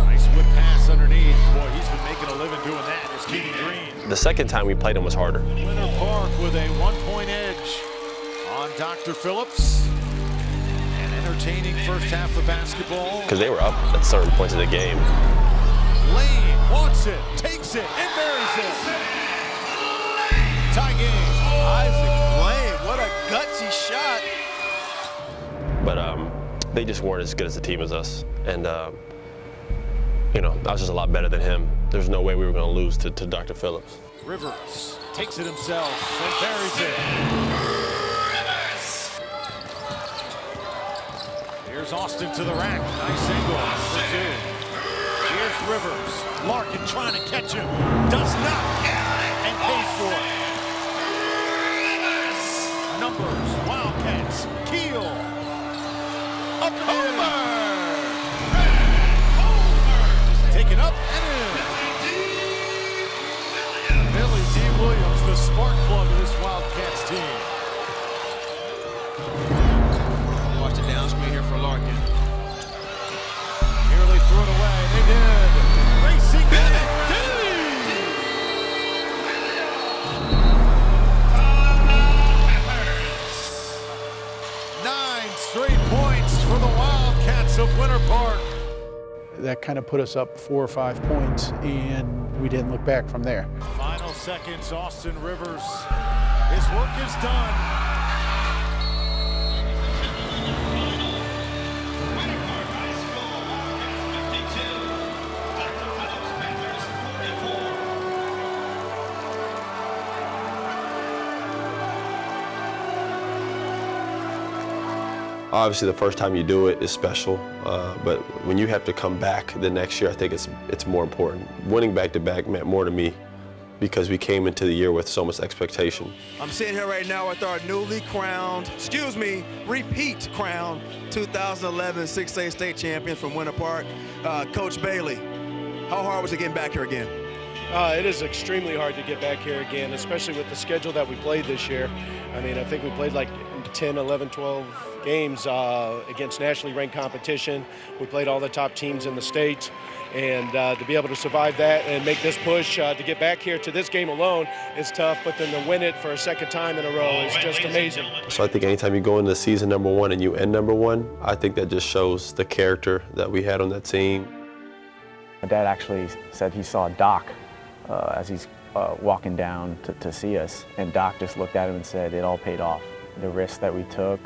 Nice whip pass underneath. Boy, he's been making a living doing that. It's Keaton Green. The second time we played him was harder. Winter Park with a 1-point edge on Dr. Phillips. An entertaining first half of basketball. Because they were up at certain points of the game. Lane wants it, takes it, and buries it. Tie game. Isaac Lane, what a gutsy shot. But they just weren't as good as the team as us. And, you know, I was just a lot better than him. There's no way we were going to lose to Dr. Phillips. Rivers takes it himself and buries it. Here's Austin to the rack. Nice angle for two. Here's Rivers. Larkin trying to catch him. Does not. And pays for it. Numbers. Wildcats. Keel. Up and in. Taken up and in. Billy D. Williams, the spark plug of this Wildcats team. Watch the down screen here for Larkin. Nearly threw it away. They did. Racing in. 9 straight points for the Wildcats of Winter Park. That kind of put us up 4 or 5 points, and we didn't look back from there. Final seconds, Austin Rivers. His work is done. Obviously, the first time you do it is special, but when you have to come back the next year, I think it's more important. Winning back-to-back meant more to me because we came into the year with so much expectation. I'm sitting here right now with our newly crowned, repeat crowned 2011 6A state champion from Winter Park, Coach Bailey. How hard was it getting back here again? It is extremely hard to get back here again, especially with the schedule that we played this year. I mean, I think we played like 10, 11, 12 games against nationally ranked competition. We played all the top teams in the state, and to be able to survive that and make this push to get back here to this game alone is tough, but then to win it for a second time in a row is just amazing. So I think anytime you go into season number 1 and you end number 1, I think that just shows the character that we had on that team. My dad actually said he saw Doc as he's walking down to see us, and Doc just looked at him and said it all paid off. The risk that we took,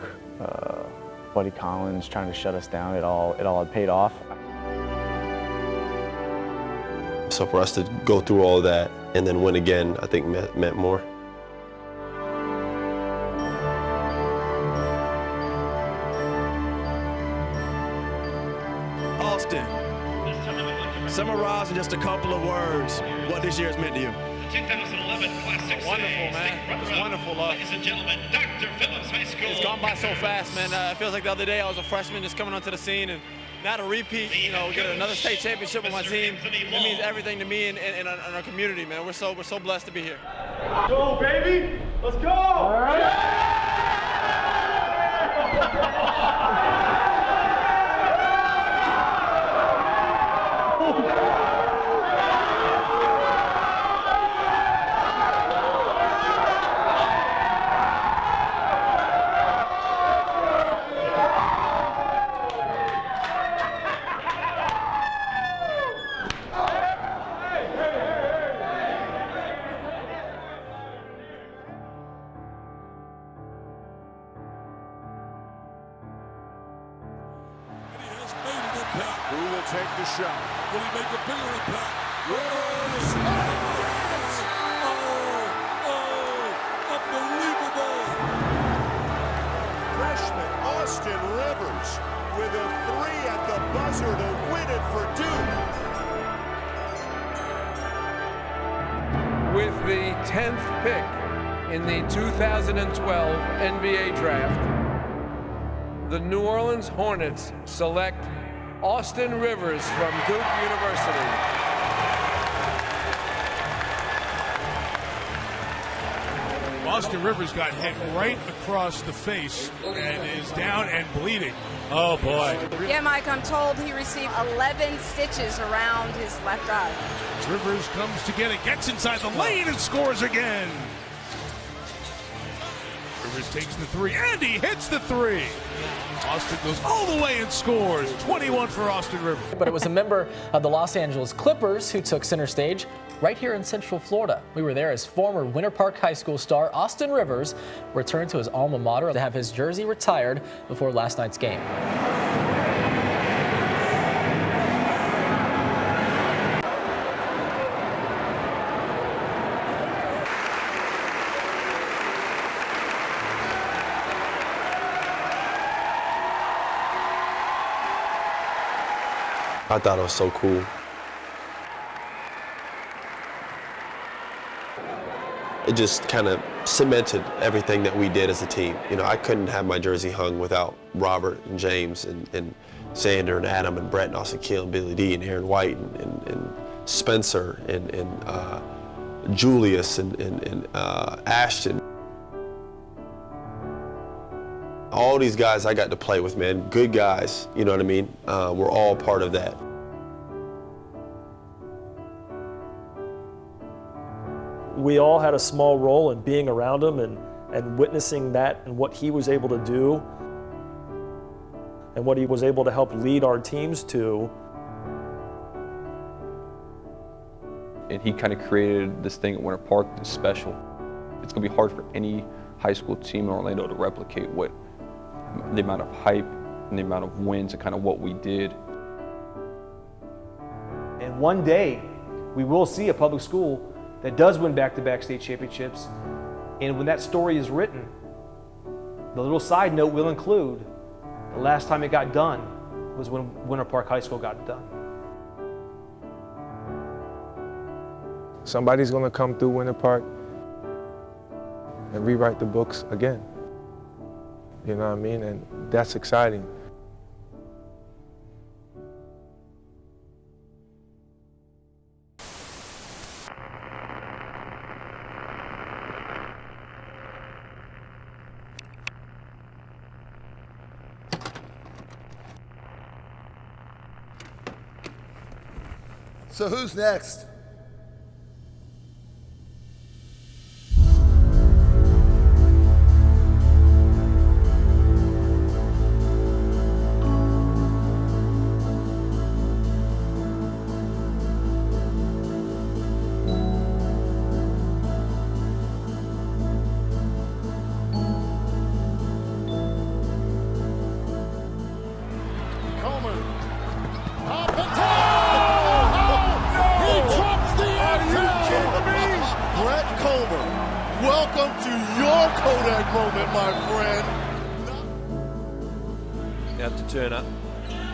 Buddy Collins trying to shut us down, it all had paid off. So for us to go through all of that and then win again, I think meant more. Austin, summarize in just a couple of words what this year has meant to you. 2011 Class 6A. Wonderful, man. It's wonderful. Ladies and gentlemen, Dr. Phillips High School. It's gone by so fast, man. It feels like the other day I was a freshman just coming onto the scene, and now to repeat, you know, get another state championship with my team, it means everything to me and our community, man. We're so blessed to be here. Go, baby! Let's go! All right. Who will take the shot? Will he make a bigger impact? Rivers! Unbelievable! Freshman Austin Rivers with a 3 at the buzzer to win it for Duke. With the 10th pick in the 2012 NBA Draft, the New Orleans Hornets select Austin Rivers from Duke University. Austin Rivers got hit right across the face and is down and bleeding. Oh, boy. Yeah, Mike, I'm told he received 11 stitches around his left eye. Rivers comes to get it, gets inside the lane and scores again. Rivers takes the 3, and he hits the 3. Austin goes all the way and scores. 21 for Austin Rivers. But it was a member of the Los Angeles Clippers who took center stage right here in Central Florida. We were there as former Winter Park High School star Austin Rivers returned to his alma mater to have his jersey retired before last night's game. I thought it was so cool. It just kind of cemented everything that we did as a team. You know, I couldn't have my jersey hung without Robert and James and Sander and Adam and Brett and Austin Keel and Billy D and Aaron White and Spencer and Julius and Ashton. All these guys I got to play with, man, good guys, you know what I mean? We're all part of that. We all had a small role in being around him and witnessing that and what he was able to do and what he was able to help lead our teams to. And he kind of created this thing at Winter Park that's special. It's going to be hard for any high school team in Orlando to replicate what the amount of hype and the amount of wins and kind of what we did. And one day, we will see a public school that does win back-to-back state championships. And when that story is written, the little side note will include the last time it got done was when Winter Park High School got it done. Somebody's going to come through Winter Park and rewrite the books again. You know what I mean? And that's exciting. So who's next? Welcome to your Kodak moment, my friend. Out to Turner.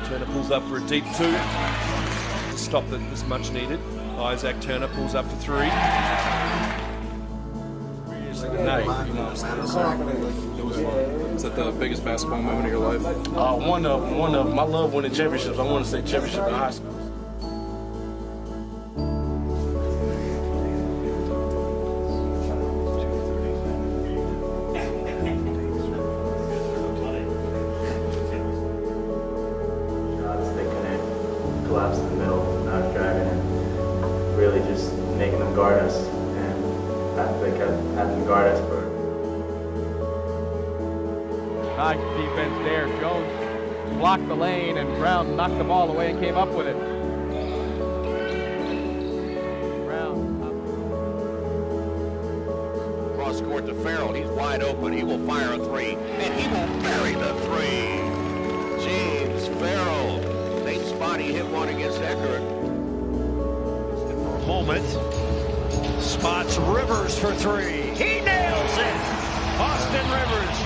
Turner pulls up for a deep 2. The stop that was much needed. Isaac Turner pulls up for 3. Is that the biggest basketball moment of your life? One of them. I love winning championships. I want to say championship in high school. Collapse in the middle, not driving it, really just making them guard us, and they kept having to guard us for. Nice defense there. Jones blocked the lane, and Brown knocked the ball away and came up with it. Cross court to Farrell. He's wide open. He will fire a 3, and he will bury the 3. James Farrell. Same spot he hit one against Eckert. For a moment, spots Rivers for 3. He nails it. Austin Rivers.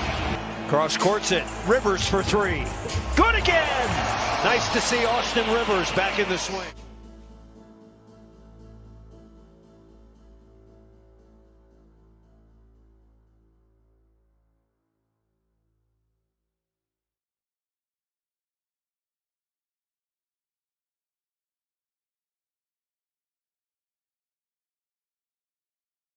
Cross courts it. Rivers for three. Good again. Nice to see Austin Rivers back in the swing.